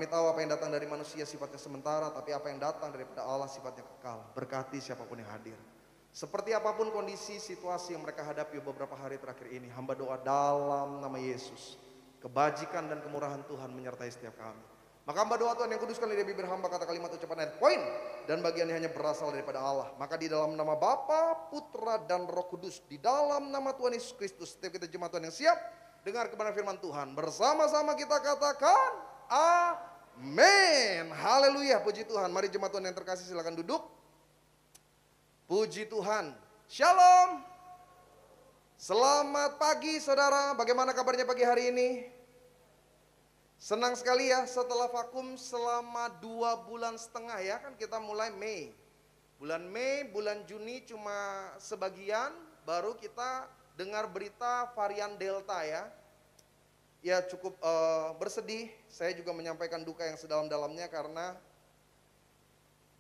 kami tahu apa yang datang dari manusia sifatnya sementara, tapi apa yang datang daripada Allah sifatnya kekal. Berkati siapapun yang hadir. Seperti apapun kondisi, situasi yang mereka hadapi beberapa hari terakhir ini, hamba doa dalam nama Yesus, kebajikan dan kemurahan Tuhan menyertai setiap kami. Maka hamba doa Tuhan yang kuduskan lidah bibir hamba, kata kalimat ucapan ayat poin dan bagiannya hanya berasal daripada Allah. Maka di dalam nama Bapa, Putra dan Roh Kudus, di dalam nama Tuhan Yesus Kristus, setiap kita jemaat Tuhan yang siap dengar kebenaran firman Tuhan, bersama-sama kita katakan amin. Haleluya, puji Tuhan. Mari jemaat Tuhan yang terkasih silakan duduk. Puji Tuhan. Shalom. Selamat pagi saudara, bagaimana kabarnya pagi hari ini? Senang sekali ya, setelah vakum selama 2,5 bulan ya, kan kita mulai Mei. Bulan Mei, bulan Juni cuma sebagian, baru kita dengar berita varian Delta ya. Ya cukup bersedih, saya juga menyampaikan duka yang sedalam-dalamnya karena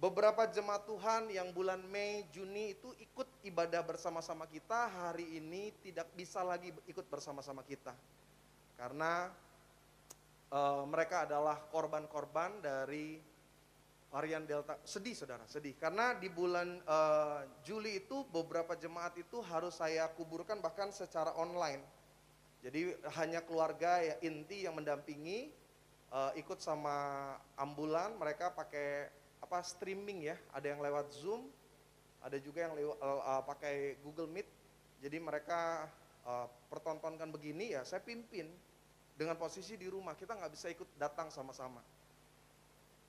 beberapa jemaat Tuhan yang bulan Mei, Juni itu ikut ibadah bersama-sama kita, hari ini tidak bisa lagi ikut bersama-sama kita. Karena mereka adalah korban-korban dari varian Delta. Sedih saudara, sedih. Karena di bulan Juli itu beberapa jemaat itu harus saya kuburkan bahkan secara online. Jadi hanya keluarga ya, inti yang mendampingi, ikut sama ambulan, mereka pakai streaming ya. Ada yang lewat Zoom, ada juga yang pakai Google Meet. Jadi mereka pertontonkan begini ya, saya pimpin. Dengan posisi di rumah, kita nggak bisa ikut datang sama-sama.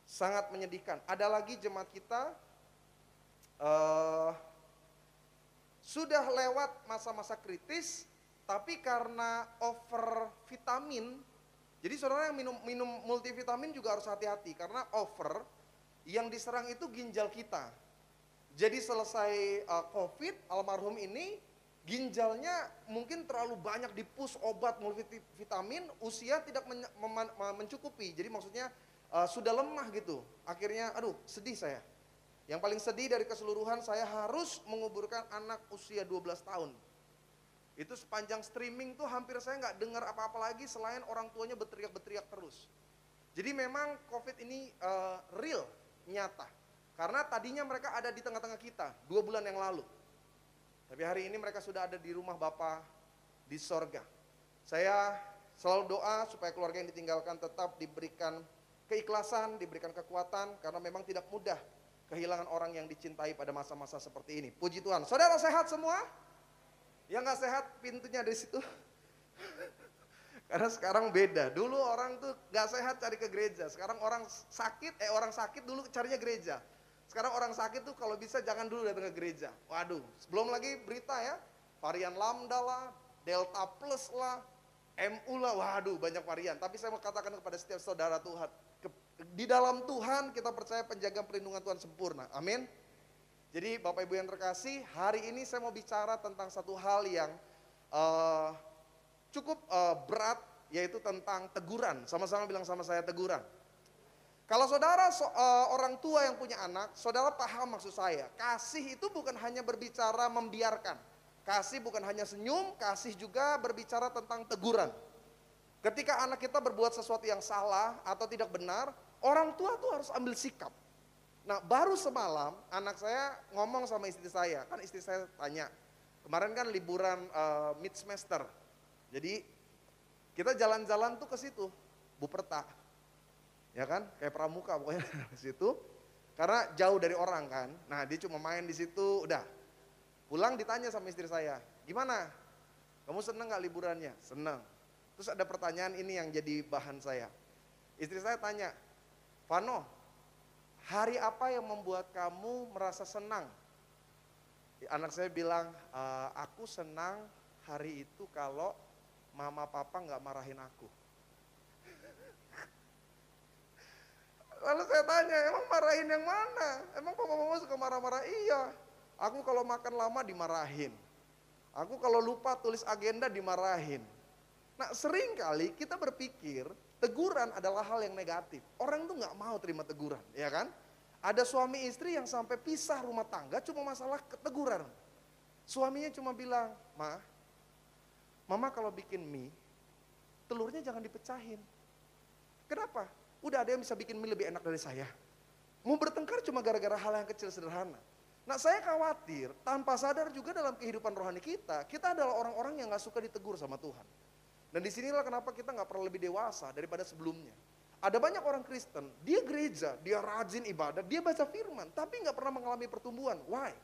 Sangat menyedihkan. Ada lagi jemaat kita sudah lewat masa-masa kritis, tapi karena over vitamin, jadi saudara yang minum multivitamin juga harus hati-hati, karena over, yang diserang itu ginjal kita. Jadi selesai COVID, almarhum ini, ginjalnya mungkin terlalu banyak dipus obat multivitamin, usia tidak mencukupi. Jadi maksudnya sudah lemah gitu. Akhirnya aduh sedih saya. Yang paling sedih dari keseluruhan, saya harus menguburkan anak usia 12 tahun. Itu sepanjang streaming tuh hampir saya nggak dengar apa-apa lagi selain orang tuanya berteriak-berteriak terus. Jadi memang COVID ini real, nyata. Karena tadinya mereka ada di tengah-tengah kita 2 bulan yang lalu. Tapi hari ini mereka sudah ada di rumah Bapa di sorga. Saya selalu doa supaya keluarga yang ditinggalkan tetap diberikan keikhlasan, diberikan kekuatan, karena memang tidak mudah kehilangan orang yang dicintai pada masa-masa seperti ini. Puji Tuhan. Saudara sehat semua? Yang gak sehat pintunya dari situ. Karena sekarang beda. Dulu orang tuh gak sehat cari ke gereja. Sekarang orang sakit dulu carinya gereja. Sekarang orang sakit tuh kalau bisa jangan dulu datang ke gereja. Waduh, belum lagi berita ya, varian Lambda lah, Delta Plus lah, MU lah, waduh banyak varian. Tapi saya mau katakan kepada setiap saudara Tuhan, di dalam Tuhan kita percaya penjagaan perlindungan Tuhan sempurna, amin. Jadi Bapak Ibu yang terkasih, hari ini saya mau bicara tentang satu hal yang cukup berat, yaitu tentang teguran. Sama-sama bilang sama saya, teguran. Kalau saudara orang tua yang punya anak, saudara paham maksud saya. Kasih itu bukan hanya berbicara membiarkan. Kasih bukan hanya senyum, kasih juga berbicara tentang teguran. Ketika anak kita berbuat sesuatu yang salah atau tidak benar, orang tua tuh harus ambil sikap. Nah baru semalam anak saya ngomong sama istri saya, kan istri saya tanya, kemarin kan liburan mid semester. Jadi kita jalan-jalan tuh ke situ, Buperta. Ya kan, kayak pramuka pokoknya di situ. Karena jauh dari orang kan. Nah, dia cuma main di situ, udah. Pulang ditanya sama istri saya, "Gimana? Kamu seneng gak liburannya?" "Seneng." Terus ada pertanyaan ini yang jadi bahan saya. Istri saya tanya, "Vano, hari apa yang membuat kamu merasa senang?" Anak saya bilang, "Aku senang hari itu kalau mama papa gak marahin aku." Lalu saya tanya, "Emang marahin yang mana? Emang papa mama suka marah-marah?" "Iya, aku kalau makan lama dimarahin. Aku kalau lupa tulis agenda dimarahin." Nah sering kali kita berpikir teguran adalah hal yang negatif. Orang tuh gak mau terima teguran, ya kan? Ada suami istri yang sampai pisah rumah tangga cuma masalah teguran. Suaminya cuma bilang, Mama kalau bikin mie, telurnya jangan dipecahin." Kenapa? Udah ada yang bisa bikin mie lebih enak dari saya. Mau bertengkar cuma gara-gara hal yang kecil sederhana. Nah saya khawatir tanpa sadar juga dalam kehidupan rohani kita adalah orang-orang yang gak suka ditegur sama Tuhan. Dan disinilah kenapa kita gak perlu lebih dewasa daripada sebelumnya. Ada banyak orang Kristen, dia gereja, dia rajin ibadah, dia baca firman, tapi gak pernah mengalami pertumbuhan. Why?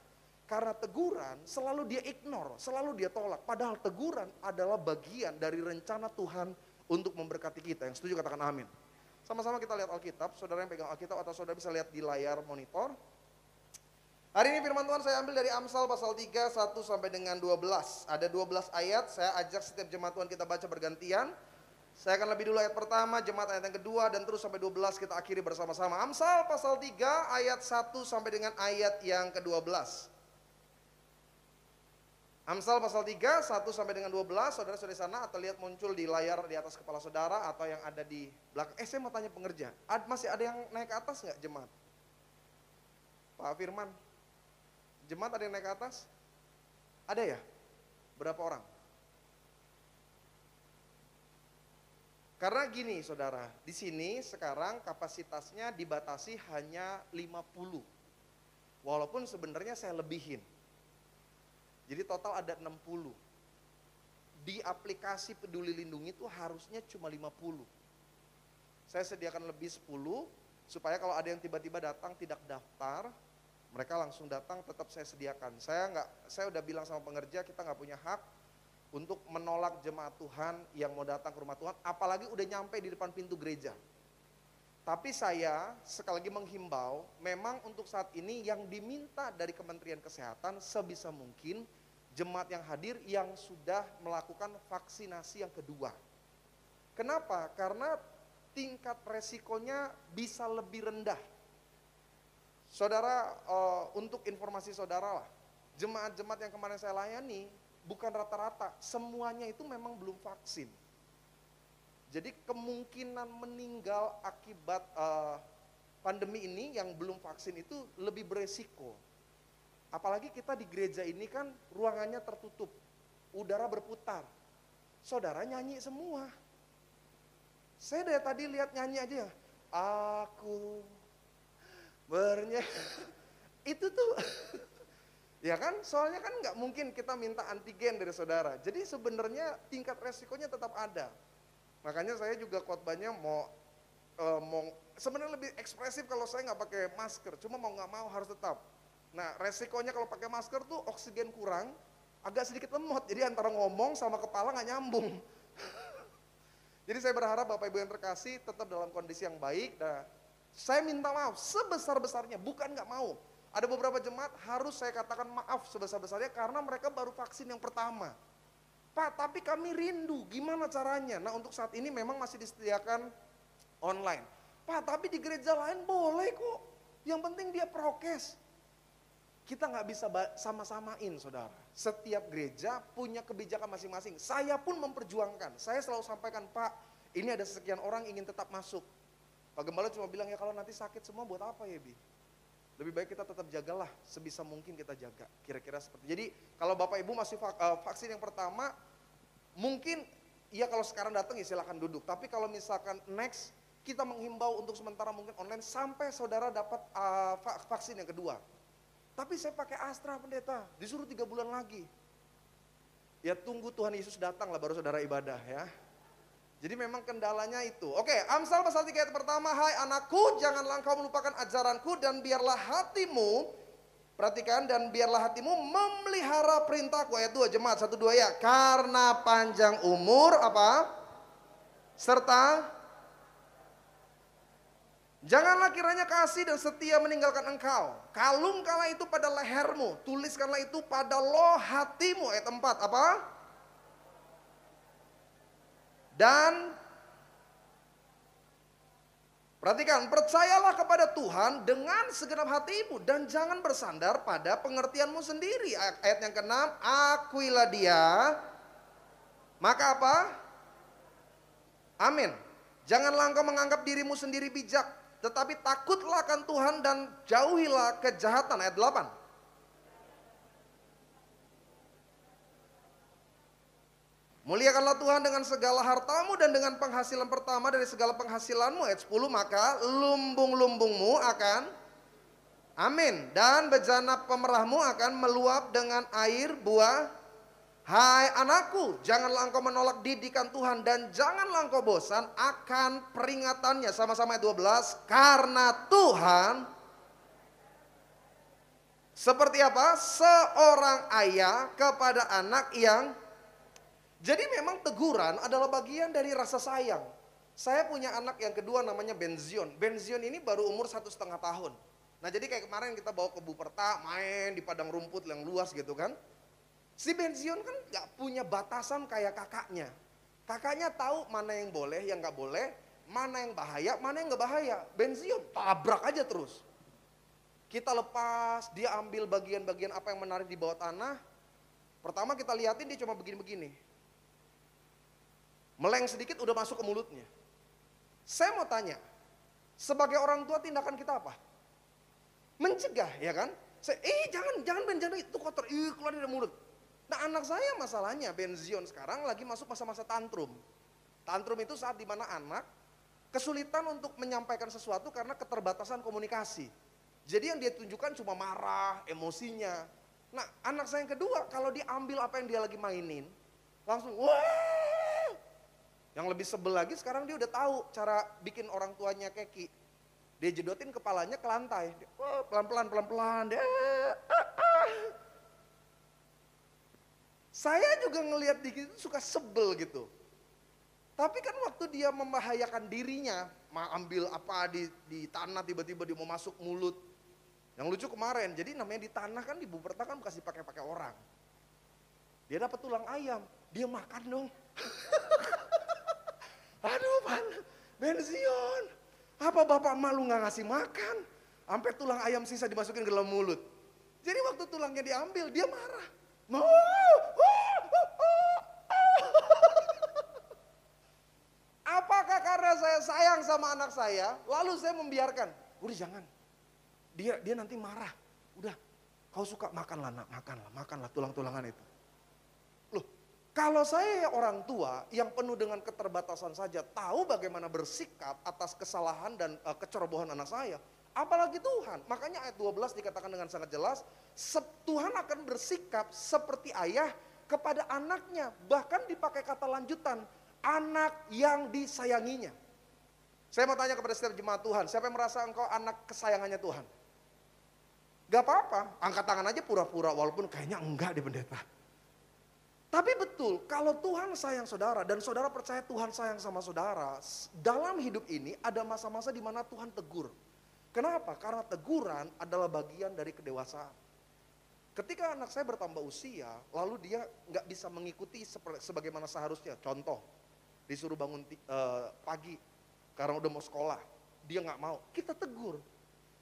Karena teguran selalu dia ignore, selalu dia tolak. Padahal teguran adalah bagian dari rencana Tuhan untuk memberkati kita. Yang setuju katakan amin. Sama-sama kita lihat Alkitab, saudara yang pegang Alkitab atau saudara bisa lihat di layar monitor. Hari ini firman Tuhan saya ambil dari Amsal pasal 3, 1 sampai dengan 12. Ada 12 ayat, saya ajak setiap jemaat Tuhan kita baca bergantian. Saya akan lebih dulu ayat pertama, jemaat ayat yang kedua, dan terus sampai 12 kita akhiri bersama-sama. Amsal pasal 3 ayat 1 sampai dengan ayat yang ke-12. Amsal pasal 3, 1 sampai dengan 12, saudara sudah di sana atau lihat muncul di layar di atas kepala saudara atau yang ada di belakang. Saya mau tanya pengerja, masih ada yang naik ke atas nggak jemaat? Pak Firman, jemaat ada yang naik ke atas? Ada ya? Berapa orang? Karena gini saudara, di sini sekarang kapasitasnya dibatasi hanya 50. Walaupun sebenarnya saya lebihin. Jadi total ada 60. Di aplikasi Peduli Lindungi itu harusnya cuma 50. Saya sediakan lebih 10 supaya kalau ada yang tiba-tiba datang tidak daftar, mereka langsung datang tetap saya sediakan. Saya udah bilang sama pengerja kita nggak punya hak untuk menolak jemaat Tuhan yang mau datang ke rumah Tuhan, apalagi udah nyampe di depan pintu gereja. Tapi saya sekali lagi menghimbau, memang untuk saat ini yang diminta dari Kementerian Kesehatan sebisa mungkin jemaat yang hadir yang sudah melakukan vaksinasi yang kedua. Kenapa? Karena tingkat resikonya bisa lebih rendah. Saudara, untuk informasi saudara lah, jemaat-jemaat yang kemarin saya layani bukan rata-rata, semuanya itu memang belum vaksin. Jadi kemungkinan meninggal akibat pandemi ini yang belum vaksin itu lebih beresiko. Apalagi kita di gereja ini kan ruangannya tertutup, udara berputar. Saudara nyanyi semua. Saya dari tadi lihat nyanyi aja, aku bernyanyi. Itu tuh, ya kan, soalnya kan nggak mungkin kita minta antigen dari saudara. Jadi sebenarnya tingkat resikonya tetap ada. Makanya saya juga khotbahnya mau sebenarnya lebih ekspresif kalau saya nggak pakai masker. Cuma mau nggak mau harus tetap. Nah resikonya kalau pakai masker tuh oksigen kurang, agak sedikit lemot. Jadi antara ngomong sama kepala nggak nyambung. Jadi saya berharap Bapak Ibu yang terkasih tetap dalam kondisi yang baik. Nah, saya minta maaf sebesar-besarnya, bukan nggak mau. Ada beberapa jemaat harus saya katakan maaf sebesar-besarnya karena mereka baru vaksin yang pertama. Pak, tapi kami rindu, gimana caranya? Nah untuk saat ini memang masih disediakan online. Pak, tapi di gereja lain boleh kok. Yang penting dia prokes. Kita nggak bisa sama-samain saudara. Setiap gereja punya kebijakan masing-masing. Saya pun memperjuangkan. Saya selalu sampaikan, Pak, ini ada sekian orang ingin tetap masuk. Pak Gembala cuma bilang, ya kalau nanti sakit semua buat apa ya Bi? Lebih baik kita tetap jagalah, sebisa mungkin kita jaga. Kira-kira seperti itu. Jadi kalau Bapak Ibu masih vaksin yang pertama, mungkin ya kalau sekarang datang ya silakan duduk. Tapi kalau misalkan next, kita menghimbau untuk sementara mungkin online sampai saudara dapat vaksin yang kedua. Tapi saya pakai Astra pendeta, disuruh 3 bulan lagi. Ya tunggu Tuhan Yesus datang lah baru saudara ibadah ya. Jadi memang kendalanya itu. Oke, Amsal pasal 3 ayat pertama, hai anakku janganlah engkau melupakan ajaranku dan biarlah hatimu, perhatikan, dan biarlah hatimu memelihara perintahku. Ayat 2 jemaat, 1, 2 ya. Karena panjang umur apa? Serta janganlah kiranya kasih dan setia meninggalkan engkau. Kalungkanlah itu pada lehermu, tuliskanlah itu pada loh hatimu. Ayat 4 apa? Dan perhatikan, percayalah kepada Tuhan dengan segenap hatimu dan jangan bersandar pada pengertianmu sendiri. Ayat yang ke-6, akuilah dia, maka apa? Amin. Janganlah engkau menganggap dirimu sendiri bijak, tetapi takutlah akan Tuhan dan jauhilah kejahatan. Ayat 8. Muliakanlah Tuhan dengan segala hartamu dan dengan penghasilan pertama dari segala penghasilanmu. Ayat 10, maka lumbung-lumbungmu akan, amin, dan bejana pemerahmu akan meluap dengan air buah. Hai anakku, janganlah engkau menolak didikan Tuhan dan janganlah engkau bosan akan peringatannya. Sama-sama ayat 12, karena Tuhan seperti apa? Seorang ayah kepada anak yang. Jadi memang teguran adalah bagian dari rasa sayang. Saya punya anak yang kedua namanya Benzion. Benzion ini baru umur 1,5 tahun. Nah jadi kayak kemarin kita bawa ke Buperta, main di padang rumput yang luas gitu kan. Si Benzion kan gak punya batasan kayak kakaknya. Kakaknya tahu mana yang boleh, yang gak boleh, mana yang bahaya, mana yang gak bahaya. Benzion tabrak aja terus. Kita lepas, dia ambil bagian-bagian apa yang menarik di bawah tanah. Pertama kita liatin dia cuma begini-begini. Meleng sedikit udah masuk ke mulutnya. Saya mau tanya, sebagai orang tua tindakan kita apa? Mencegah, ya kan? Jangan Ben, jangan itu kotor, keluar dari mulut. Nah anak saya masalahnya, Benzion sekarang lagi masuk masa-masa tantrum. Tantrum itu saat dimana anak kesulitan untuk menyampaikan sesuatu karena keterbatasan komunikasi. Jadi yang dia tunjukkan cuma marah, emosinya. Nah anak saya yang kedua, kalau diambil apa yang dia lagi mainin, langsung wah. Yang lebih sebel lagi sekarang dia udah tahu cara bikin orang tuanya keki. Dia jedotin kepalanya ke lantai. Pelan-pelan. Saya juga ngelihat dikit itu suka sebel gitu. Tapi kan waktu dia membahayakan dirinya, mau ambil apa di tanah tiba-tiba dia mau masuk mulut. Yang lucu kemarin, jadi namanya di tanah kan di Buperta kan kasih pakai orang. Dia dapat tulang ayam, dia makan dong. Aduh Benzion, apa bapak malu gak ngasih makan? Sampai tulang ayam sisa dimasukin ke dalam mulut. Jadi waktu tulangnya diambil dia marah. Apakah karena saya sayang sama anak saya, lalu saya membiarkan? Udah jangan, dia nanti marah. Udah, kau suka makanlah nak, makanlah tulang-tulangan itu. Kalau saya orang tua yang penuh dengan keterbatasan saja tahu bagaimana bersikap atas kesalahan dan kecerobohan anak saya, apalagi Tuhan. Makanya ayat 12 dikatakan dengan sangat jelas, Tuhan akan bersikap seperti ayah kepada anaknya. Bahkan dipakai kata lanjutan, anak yang disayanginya. Saya mau tanya kepada setiap jemaat Tuhan, siapa yang merasa engkau anak kesayangannya Tuhan? Gak apa-apa, angkat tangan aja pura-pura walaupun kayaknya enggak di pendeta. Tapi betul, kalau Tuhan sayang saudara dan saudara percaya Tuhan sayang sama saudara, dalam hidup ini ada masa-masa di mana Tuhan tegur. Kenapa? Karena teguran adalah bagian dari kedewasaan. Ketika anak saya bertambah usia, lalu dia nggak bisa mengikuti sebagaimana seharusnya. Contoh, disuruh bangun pagi karena udah mau sekolah, dia nggak mau. Kita tegur.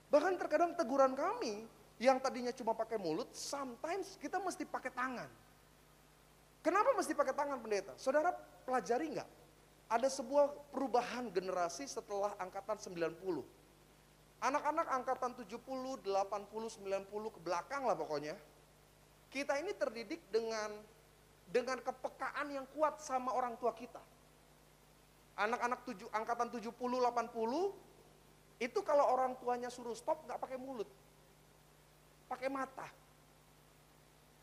Bahkan terkadang teguran kami yang tadinya cuma pakai mulut, sometimes kita mesti pakai tangan. Kenapa mesti pakai tangan pendeta? Saudara pelajari nggak? Ada sebuah perubahan generasi setelah angkatan 90. Anak-anak angkatan 70, 80, 90 ke belakang lah pokoknya. Kita ini terdidik dengan kepekaan yang kuat sama orang tua kita. Anak-anak angkatan 70, 80 itu kalau orang tuanya suruh stop nggak pakai mulut. Pakai mata.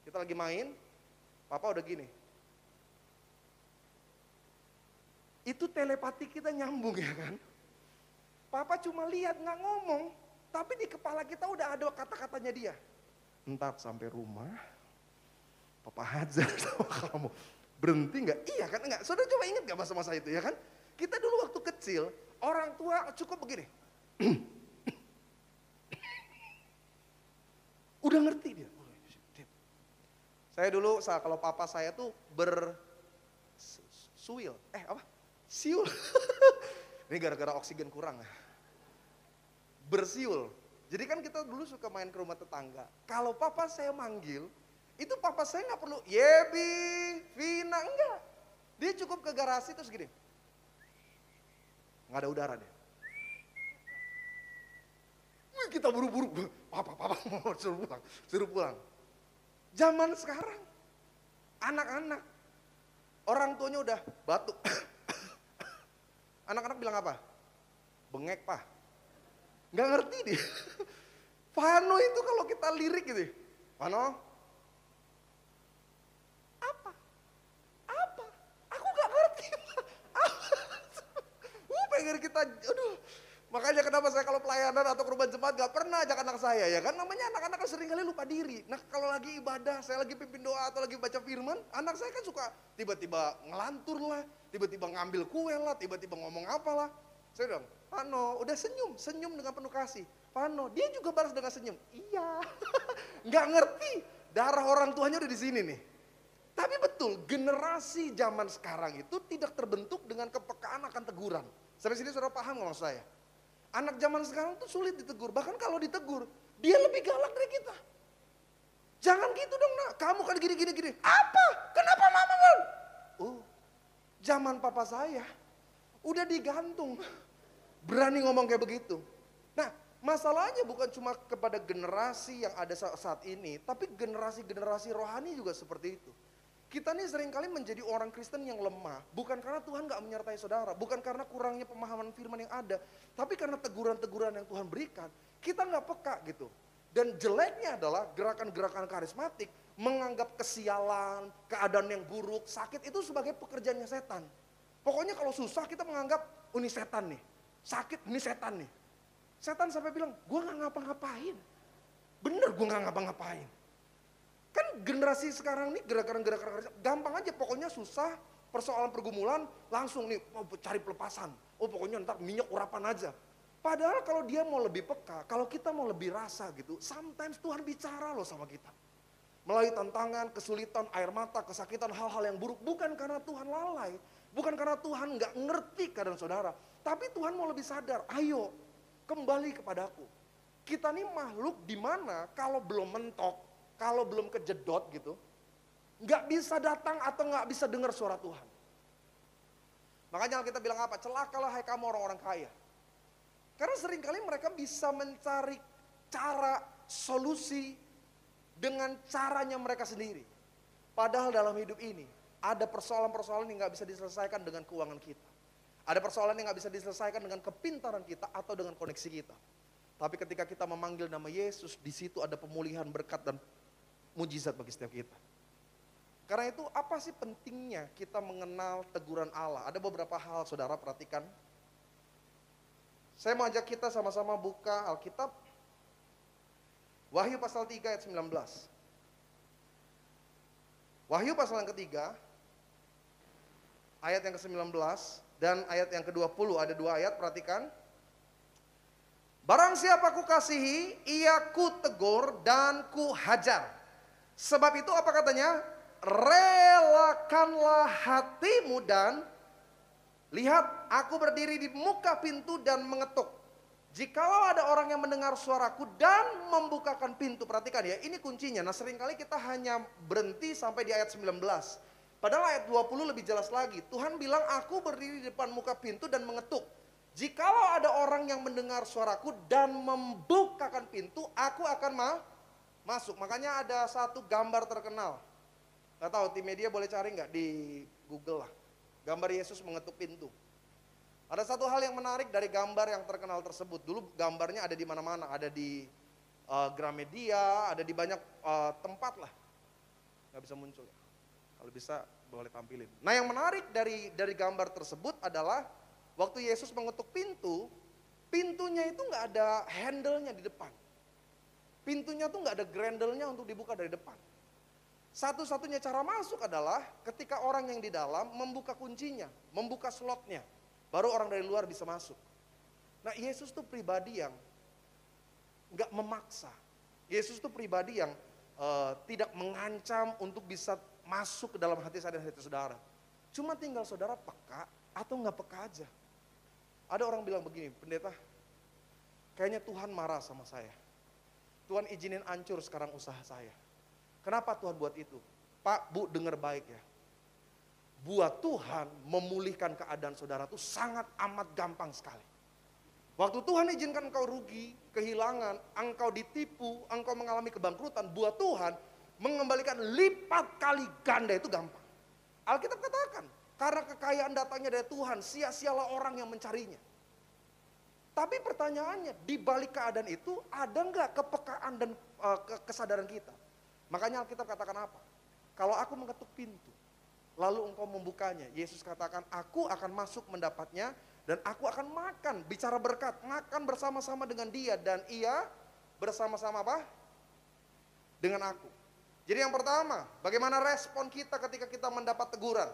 Kita lagi main, papa udah gini. Itu telepati kita nyambung ya kan. Papa cuma lihat nggak ngomong, tapi di kepala kita udah ada kata-katanya dia. Entar sampai rumah, papa hajar sama kamu. Berhenti nggak? Iya kan enggak. Saudara coba ingat nggak masa-masa itu ya kan? Kita dulu waktu kecil, orang tua cukup begini. Udah ngerti dia. Saya dulu kalau papa saya tuh bersuil, siul. Ini gara-gara oksigen kurang ya. Bersiul. Jadi kan kita dulu suka main ke rumah tetangga. Kalau papa saya manggil, itu papa saya nggak perlu Yebi, Vina, enggak. Dia cukup ke garasi terus gini. Nggak ada udara deh. Wih, kita buru-buru, papa suruh pulang. Zaman sekarang, anak-anak Orang tuanya udah batuk. Anak-anak bilang apa? Bengek pak. Nggak ngerti dia. Vano itu kalau kita lirik gitu. Vano. Apa? Apa? Aku nggak ngerti pak. Pengen kita, aduh. Makanya kenapa saya kalau pelayanan atau perubahan jemaat gak pernah ajak anak saya ya kan. Namanya anak-anak kan sering kali lupa diri. Nah kalau lagi ibadah, saya lagi pimpin doa atau lagi baca firman, anak saya kan suka tiba-tiba ngelantur lah, tiba-tiba ngambil kue lah, tiba-tiba ngomong apalah. Saya bilang, Pano udah senyum, senyum dengan penuh kasih. Pano, dia juga balas dengan senyum. Iya, nggak ngerti. Darah orang tuanya udah di sini nih. Tapi betul, generasi zaman sekarang itu tidak terbentuk dengan kepekaan akan teguran. Sampai sini saudara paham nggak maksud saya? Anak zaman sekarang tuh sulit ditegur. Bahkan kalau ditegur, dia lebih galak dari kita. Jangan gitu dong nak, kamu kan gini. Apa? Kenapa mama bang? Oh, zaman papa saya udah digantung. Berani ngomong kayak begitu. Nah, masalahnya bukan cuma kepada generasi yang ada saat ini, tapi generasi-generasi rohani juga seperti itu. Kita nih seringkali menjadi orang Kristen yang lemah, bukan karena Tuhan gak menyertai saudara, bukan karena kurangnya pemahaman firman yang ada, tapi karena teguran-teguran yang Tuhan berikan, kita gak peka gitu. Dan jeleknya adalah gerakan-gerakan karismatik, menganggap kesialan, keadaan yang buruk, sakit itu sebagai pekerjaannya setan. Pokoknya kalau susah kita menganggap, oh ini setan nih, sakit ini setan nih. Setan sampai bilang, gue gak ngapa-ngapain, bener gue gak ngapa-ngapain. Kan generasi sekarang nih gerakan-gerakan gampang aja, pokoknya susah, persoalan pergumulan langsung nih cari pelepasan. Oh pokoknya ntar minyak urapan aja. Padahal kalau dia mau lebih peka, kalau kita mau lebih rasa gitu, sometimes Tuhan bicara loh sama kita. Melalui tantangan, kesulitan, air mata, kesakitan, hal-hal yang buruk. Bukan karena Tuhan lalai, bukan karena Tuhan nggak ngerti keadaan saudara. Tapi Tuhan mau lebih sadar, ayo kembali kepadaku. Kita nih makhluk di mana kalau belum mentok, kalau belum kejedot gitu, nggak bisa datang atau nggak bisa dengar suara Tuhan. Makanya kita bilang apa? Celakalah hai kamu orang-orang kaya. Karena seringkali mereka bisa mencari cara, solusi dengan caranya mereka sendiri. Padahal dalam hidup ini ada persoalan-persoalan yang nggak bisa diselesaikan dengan keuangan kita. Ada persoalan yang nggak bisa diselesaikan dengan kepintaran kita atau dengan koneksi kita. Tapi ketika kita memanggil nama Yesus, di situ ada pemulihan, berkat dan mujizat bagi setiap kita. Karena itu apa sih pentingnya kita mengenal teguran Allah? Ada beberapa hal saudara perhatikan. Saya mau ajak kita sama-sama buka Alkitab. Wahyu pasal 3 ayat 19. Wahyu pasal yang ketiga, ayat yang ke-19 dan ayat yang ke-20. Ada dua ayat, perhatikan. Barang siapa ku kasihi, ia ku tegur dan ku hajar. Sebab itu apa katanya? Relakanlah hatimu dan lihat, aku berdiri di muka pintu dan mengetuk. Jikalau ada orang yang mendengar suaraku dan membukakan pintu, perhatikan ya, ini kuncinya. Nah seringkali kita hanya berhenti sampai di ayat 19. Padahal ayat 20 lebih jelas lagi. Tuhan bilang, aku berdiri di depan muka pintu dan mengetuk. Jikalau ada orang yang mendengar suaraku dan membukakan pintu, aku akan masuk. Makanya ada satu gambar terkenal. Gak tahu tim media boleh cari nggak di Google lah. Gambar Yesus mengetuk pintu. Ada satu hal yang menarik dari gambar yang terkenal tersebut. Dulu gambarnya ada di mana-mana, ada di Gramedia, ada di banyak tempat lah. Gak bisa muncul. Kalau bisa boleh tampilin. Nah yang menarik dari gambar tersebut adalah waktu Yesus mengetuk pintu, pintunya itu nggak ada handle-nya di depan. Pintunya tuh nggak ada grendel-nya untuk dibuka dari depan. Satu-satunya cara masuk adalah ketika orang yang di dalam membuka kuncinya, membuka slotnya. Baru orang dari luar bisa masuk. Nah Yesus tuh pribadi yang nggak memaksa. Yesus tuh pribadi yang tidak mengancam untuk bisa masuk ke dalam hati saya dan hati saudara. Cuma tinggal saudara peka atau nggak peka aja. Ada orang bilang begini, pendeta, kayaknya Tuhan marah sama saya. Tuhan izinin hancur sekarang usaha saya. Kenapa Tuhan buat itu? Pak, Bu, dengar baik ya. Buat Tuhan memulihkan keadaan saudara itu sangat amat gampang sekali. Waktu Tuhan izinkan engkau rugi, kehilangan, engkau ditipu, engkau mengalami kebangkrutan, buat Tuhan mengembalikan lipat kali ganda itu gampang. Alkitab katakan, karena kekayaan datangnya dari Tuhan, sia-sialah orang yang mencarinya. Tapi pertanyaannya, di balik keadaan itu ada nggak kepekaan dan kesadaran kita? Makanya Alkitab katakan apa? Kalau aku mengetuk pintu, lalu engkau membukanya. Yesus katakan, aku akan masuk mendapatnya dan aku akan makan, bicara berkat, makan bersama-sama dengan dia dan ia bersama-sama apa? Dengan aku. Jadi yang pertama, bagaimana respon kita ketika kita mendapat teguran?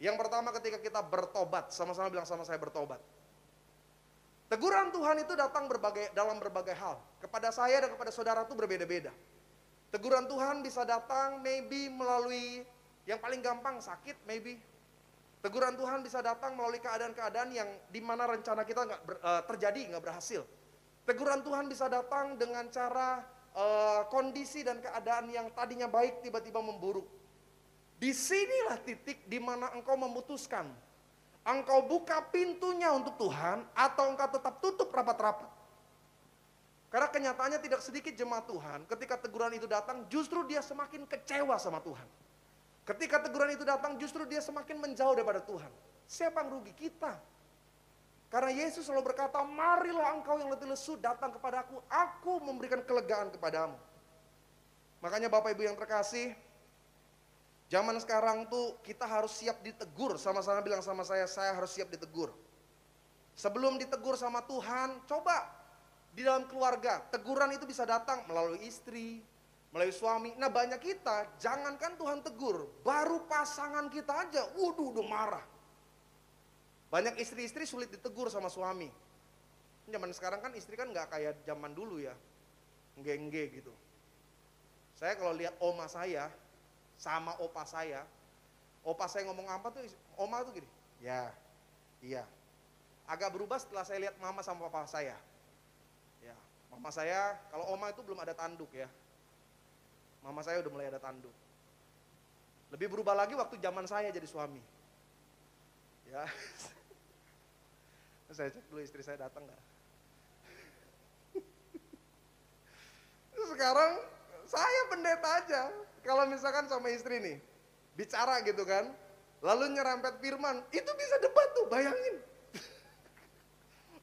Yang pertama ketika kita bertobat, sama-sama bilang sama saya bertobat. Teguran Tuhan itu datang dalam berbagai hal. Kepada saya dan kepada saudara itu berbeda-beda. Teguran Tuhan bisa datang maybe melalui yang paling gampang sakit maybe. Teguran Tuhan bisa datang melalui keadaan-keadaan yang dimana rencana kita nggak berhasil. Teguran Tuhan bisa datang dengan cara kondisi dan keadaan yang tadinya baik tiba-tiba memburuk. Disinilah titik dimana engkau memutuskan. Engkau buka pintunya untuk Tuhan atau engkau tetap tutup rapat-rapat. Karena kenyataannya tidak sedikit jemaat Tuhan ketika teguran itu datang justru dia semakin kecewa sama Tuhan. Ketika teguran itu datang justru dia semakin menjauh daripada Tuhan. Siapa yang rugi? Kita. Karena Yesus selalu berkata, marilah engkau yang letih lesu datang kepadaku, aku memberikan kelegaan kepadamu. Makanya Bapak Ibu yang terkasih, zaman sekarang tuh kita harus siap ditegur. Sama-sama bilang sama saya harus siap ditegur. Sebelum ditegur sama Tuhan, coba di dalam keluarga, teguran itu bisa datang melalui istri, melalui suami. Nah banyak kita, jangankan Tuhan tegur, baru pasangan kita aja, udah marah. Banyak istri-istri sulit ditegur sama suami. Zaman sekarang kan istri kan gak kayak zaman dulu ya, engge-engge gitu. Saya kalau lihat oma saya, sama opa saya ngomong apa tuh, oma tuh gini, ya, iya. Agak berubah setelah saya lihat mama sama papa saya. Ya, mama saya, kalau oma itu belum ada tanduk ya. Mama saya udah mulai ada tanduk. Lebih berubah lagi waktu zaman saya jadi suami. Ya, saya cek dulu istri saya datang nggak. Sekarang saya pendeta aja. Kalau misalkan sama istri nih, bicara gitu kan, lalu nyerempet firman, itu bisa debat tuh, bayangin.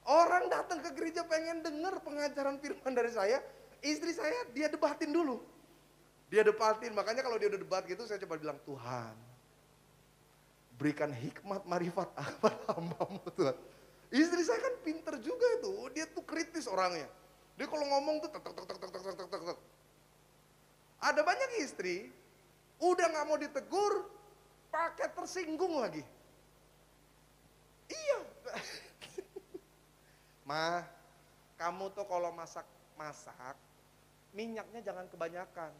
Orang datang ke gereja pengen denger pengajaran firman dari saya, istri saya dia debatin dulu. Dia debatin, makanya kalau dia udah debat gitu saya coba bilang, Tuhan, berikan hikmat marifat kepada hamba-Mu Tuhan. Istri saya kan pinter juga itu, dia tuh kritis orangnya. Dia kalau ngomong tuh tek. Ada banyak istri, udah gak mau ditegur, pakai tersinggung lagi. Iya. Ma, kamu tuh kalau masak, minyaknya jangan kebanyakan.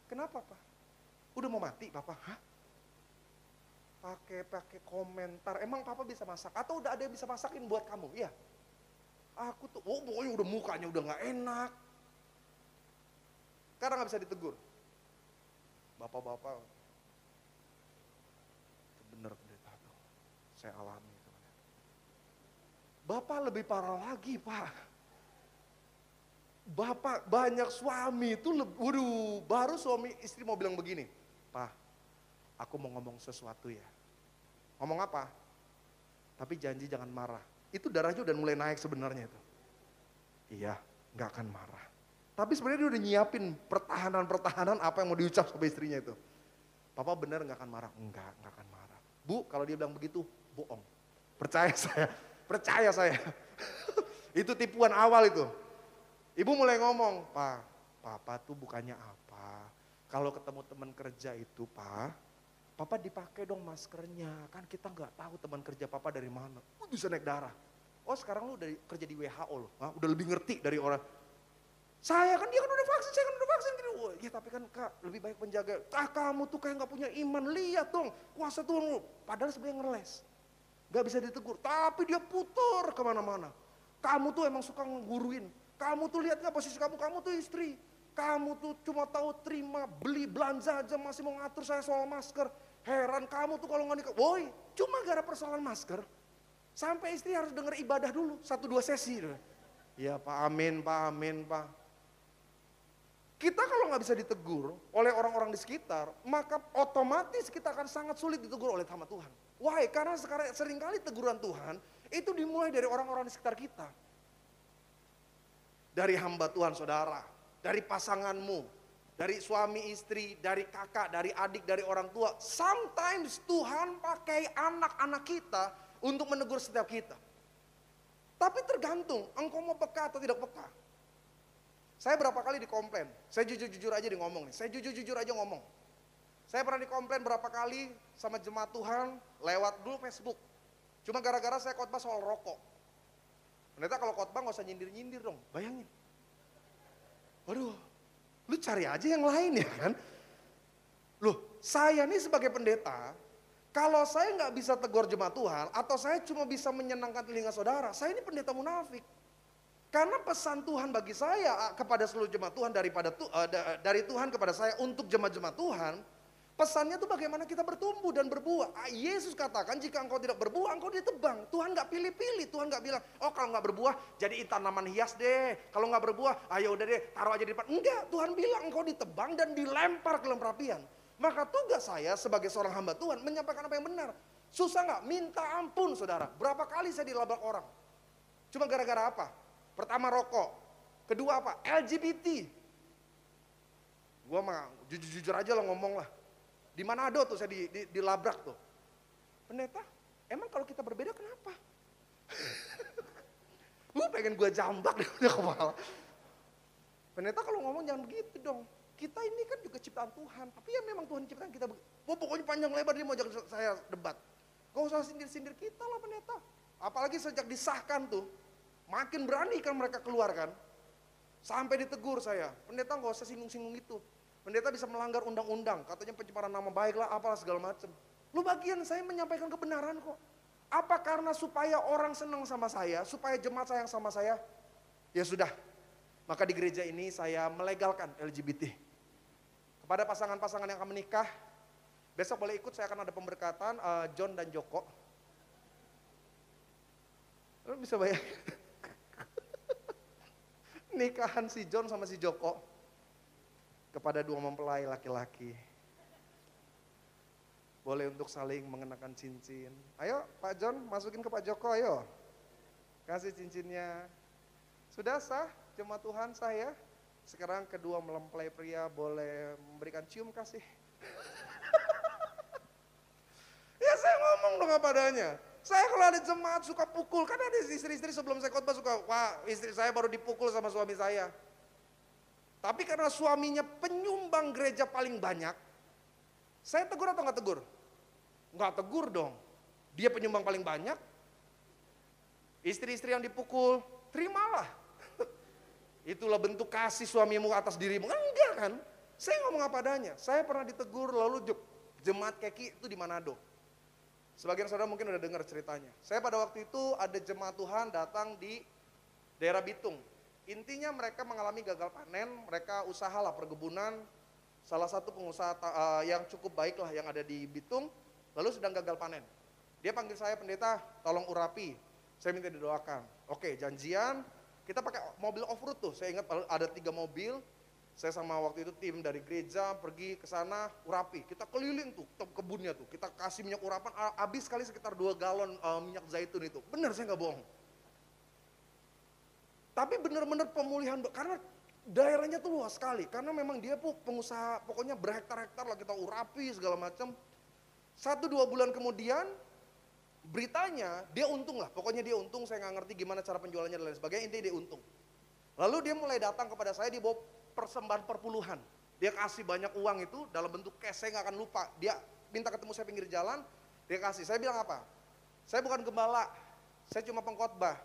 Kenapa Pak? Udah mau mati Papa? Hah? Pakai komentar, emang Papa bisa masak? Atau udah ada yang bisa masakin buat kamu? Iya. Aku tuh, pokoknya udah mukanya udah gak enak. Karena gak bisa ditegur. Bapak-bapak, itu bener pendeta tuh, saya alami. Bapak lebih parah lagi Pak. Bapak banyak suami itu, baru suami istri mau bilang begini, Pak, aku mau ngomong sesuatu ya. Ngomong apa? Tapi janji jangan marah. Itu darahnya udah mulai naik sebenarnya itu. Iya, gak akan marah. Tapi sebenarnya dia udah nyiapin pertahanan apa yang mau diucap sama istrinya itu. Papa bener gak akan marah? Enggak akan marah. Bu, kalau dia bilang begitu, bohong. Percaya saya. Itu tipuan awal itu. Ibu mulai ngomong, Pak, Papa tuh bukannya apa. Kalau ketemu teman kerja itu, Papa dipakai dong maskernya. Kan kita nggak tahu teman kerja Papa dari mana. Bisa naik darah. Oh sekarang lu udah kerja di WHO loh. Udah lebih ngerti dari orang. Dia kan udah vaksin, saya kan udah vaksin. Gitu. Oh, ya tapi kan Kak, lebih baik menjaga. Kamu tuh kayak nggak punya iman. Lihat dong, kuasa Tuhan lu. Padahal sebenarnya ngeles. Gak bisa ditegur, tapi dia putar kemana-mana. Kamu tuh emang suka ngeguruin. Kamu tuh lihat gak posisi kamu tuh istri. Kamu tuh cuma tahu terima, beli, belanja aja masih mau ngatur saya soal masker. Heran kamu tuh kalau gak nikah. Woi, cuma gara persoalan masker. Sampai istri harus denger ibadah dulu, 1-2 sesi. Ya Pak, amin Pak. Kita kalau nggak bisa ditegur oleh orang-orang di sekitar, maka otomatis kita akan sangat sulit ditegur oleh hamba Tuhan. Why? Karena sekarang seringkali teguran Tuhan itu dimulai dari orang-orang di sekitar kita. Dari hamba Tuhan saudara, dari pasanganmu, dari suami istri, dari kakak, dari adik, dari orang tua. Sometimes Tuhan pakai anak-anak kita untuk menegur setiap kita. Tapi tergantung engkau mau peka atau tidak peka. Saya berapa kali dikomplain, saya jujur-jujur aja ngomong nih, saya jujur-jujur aja ngomong. Saya pernah dikomplain berapa kali sama jemaat Tuhan lewat dulu Facebook. Cuma gara-gara saya khotbah soal rokok. Pendeta kalau khotbah gak usah nyindir-nyindir dong, bayangin. Waduh, lu cari aja yang lain ya kan. Loh, saya nih sebagai pendeta, kalau saya nggak bisa tegur jemaat Tuhan, atau saya cuma bisa menyenangkan telinga saudara, saya ini pendeta munafik. Karena pesan Tuhan bagi saya kepada seluruh jemaat Tuhan dari Tuhan kepada saya untuk jemaat-jemaat Tuhan, pesannya tuh bagaimana kita bertumbuh dan berbuah. Yesus katakan jika engkau tidak berbuah, engkau ditebang. Tuhan nggak pilih-pilih, Tuhan nggak bilang, oh kalau nggak berbuah jadi tanaman hias deh. Kalau nggak berbuah, ayo udah deh taruh aja di depan. Enggak, Tuhan bilang engkau ditebang dan dilempar ke dalam perapian. Maka tugas saya sebagai seorang hamba Tuhan menyampaikan apa yang benar. Susah nggak? Minta ampun saudara. Berapa kali saya dilabrak orang? Cuma gara-gara apa? Pertama rokok, kedua apa? LGBT. Gua mah jujur-jujur aja lah ngomong lah. Di Manado tuh saya dilabrak tuh. Pendeta, emang kalau kita berbeda kenapa? Pengen gua jambak deh udah kepala. Pendeta kalau ngomong jangan begitu dong. Kita ini kan juga ciptaan Tuhan, tapi ya memang Tuhan ciptaan kita. Pokoknya panjang lebar dia mau ajak saya debat. Gak usah sindir-sindir kita lah pendeta. Apalagi sejak disahkan tuh. Makin berani kan mereka keluar kan. Sampai ditegur saya, pendeta gak usah singgung-singgung itu. Pendeta bisa melanggar undang-undang, katanya pencemaran nama baik lah, apalah segala macam. Lu bagian saya menyampaikan kebenaran kok. Apa karena supaya orang senang sama saya, supaya jemaat sayang sama saya? Ya sudah, maka di gereja ini saya melegalkan LGBT. Kepada pasangan-pasangan yang akan menikah, besok boleh ikut, saya akan ada pemberkatan John dan Joko. Lu bisa bayangin? Nikahan si John sama si Joko kepada dua mempelai laki-laki. Boleh untuk saling mengenakan cincin. Ayo Pak John masukin ke Pak Joko ayo. Kasih cincinnya. Sudah sah jemaat Tuhan saya. Sekarang kedua mempelai pria boleh memberikan cium kasih. Ya saya ngomong dong apa adanya. Saya kalau ada jemaat suka pukul, kan ada istri-istri sebelum saya khotbah suka, wah istri saya baru dipukul sama suami saya. Tapi karena suaminya penyumbang gereja paling banyak, saya tegur atau nggak tegur? Nggak tegur dong. Dia penyumbang paling banyak, istri-istri yang dipukul, terimalah. Itulah bentuk kasih suamimu atas dirimu. Enggak kan? Saya ngomong apa adanya. Saya pernah ditegur lalu jemaat keki itu di Manado. Sebagian saudara mungkin udah dengar ceritanya. Saya pada waktu itu ada jemaat Tuhan datang di daerah Bitung. Intinya mereka mengalami gagal panen, mereka usahalah perkebunan. Salah satu pengusaha yang cukup baik lah yang ada di Bitung, lalu sedang gagal panen. Dia panggil saya, pendeta tolong urapi, saya minta didoakan. Oke, janjian, kita pakai mobil off-road tuh, saya ingat ada 3 mobil. Saya sama waktu itu tim dari gereja pergi ke sana urapi. Kita keliling tuh kebunnya tuh. Kita kasih minyak urapan habis kali sekitar 2 galon minyak zaitun itu. Benar saya nggak bohong. Tapi benar-benar pemulihan karena daerahnya tuh luas sekali. Karena memang dia pengusaha pokoknya berhektar-hektar lah kita urapi segala macam. 1-2 bulan kemudian beritanya dia untung lah. Pokoknya dia untung, saya nggak ngerti gimana cara penjualannya dan lain sebagainya. Intinya dia untung. Lalu dia mulai datang kepada saya di bawah persembahan perpuluhan. Dia kasih banyak uang itu dalam bentuk cash, saya gak akan lupa. Dia minta ketemu saya pinggir jalan, dia kasih. Saya bilang apa? Saya bukan gembala, saya cuma pengkhotbah.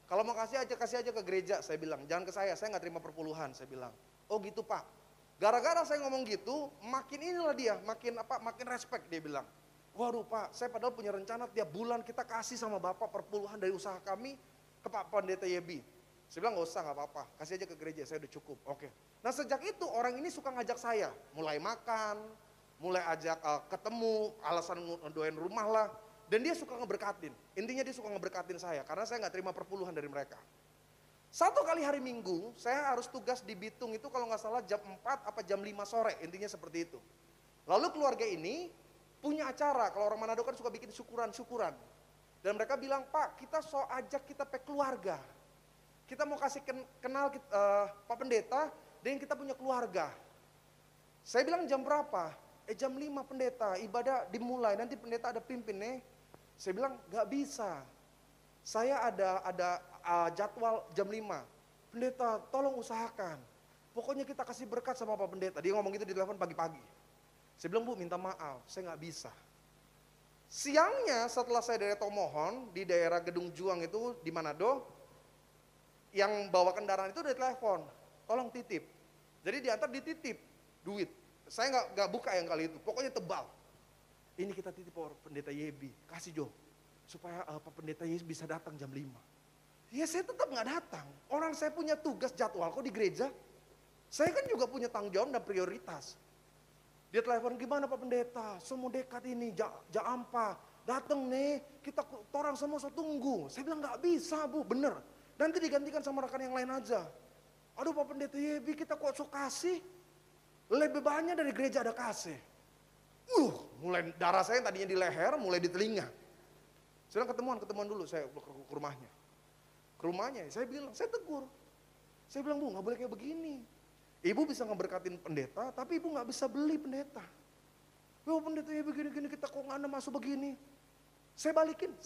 Kalau mau kasih aja ke gereja, saya bilang. Jangan ke saya gak terima perpuluhan, saya bilang. Oh gitu Pak. Gara-gara saya ngomong gitu, makin inilah dia, makin respect dia bilang. Waduh Pak, saya padahal punya rencana tiap bulan kita kasih sama Bapak perpuluhan dari usaha kami ke Pak Pendeta Yebi. Saya bilang gak usah, gak apa-apa, kasih aja ke gereja, saya udah cukup, oke. Nah sejak itu orang ini suka ngajak saya, mulai makan, mulai ajak ketemu, alasan doain rumah lah. Dan dia suka ngeberkatin, intinya dia suka ngeberkatin saya, karena saya gak terima perpuluhan dari mereka. Satu kali hari Minggu, saya harus tugas di Bitung itu kalau nggak salah jam 4 apa jam 5 sore, intinya seperti itu. Lalu keluarga ini punya acara, kalau orang Manado kan suka bikin syukuran-syukuran. Dan mereka bilang, Pak kita so ajak kita pe keluarga. Kita mau kasih kenal Pak Pendeta, dan kita punya keluarga. Saya bilang jam berapa? Jam 5 pendeta, ibadah dimulai, nanti pendeta ada pimpin nih. Saya bilang nggak bisa. Saya ada jadwal jam 5. Pendeta tolong usahakan. Pokoknya kita kasih berkat sama Pak Pendeta. Dia ngomong gitu di telepon pagi-pagi. Saya bilang, Bu minta maaf, saya nggak bisa. Siangnya setelah saya dari Tomohon, di daerah Gedung Juang itu di Manado, yang bawa kendaraan itu udah telepon, tolong titip. Jadi diantar dititip duit. Saya nggak buka yang kali itu, pokoknya tebal. Ini kita titip Pendeta Yebi, kasih Jo. Supaya Pak Pendeta Yesus bisa datang jam 5. Ya saya tetap nggak datang. Orang saya punya tugas jadwal kok di gereja. Saya kan juga punya tanggung jawab dan prioritas. Dia telepon, gimana Pak Pendeta? Semua dekat ini, Jaampa. Datang nih, kita orang semua tunggu. Saya bilang nggak bisa Bu, bener. Nanti digantikan sama rekan yang lain aja. Aduh Pak Pendeta Yebi, kita kok sok kasih? Lebih banyak dari gereja ada kasih. Mulai darah saya yang tadinya di leher, mulai di telinga. Saya bilang ketemuan dulu, saya ke rumahnya. Ke rumahnya, saya bilang, saya tegur. Saya bilang, Bu nggak boleh kayak begini. Ibu bisa ngeberkatin pendeta, tapi ibu nggak bisa beli pendeta. Pendeta ya begini-gini, kita kok nggak ada masuk begini. Saya balikin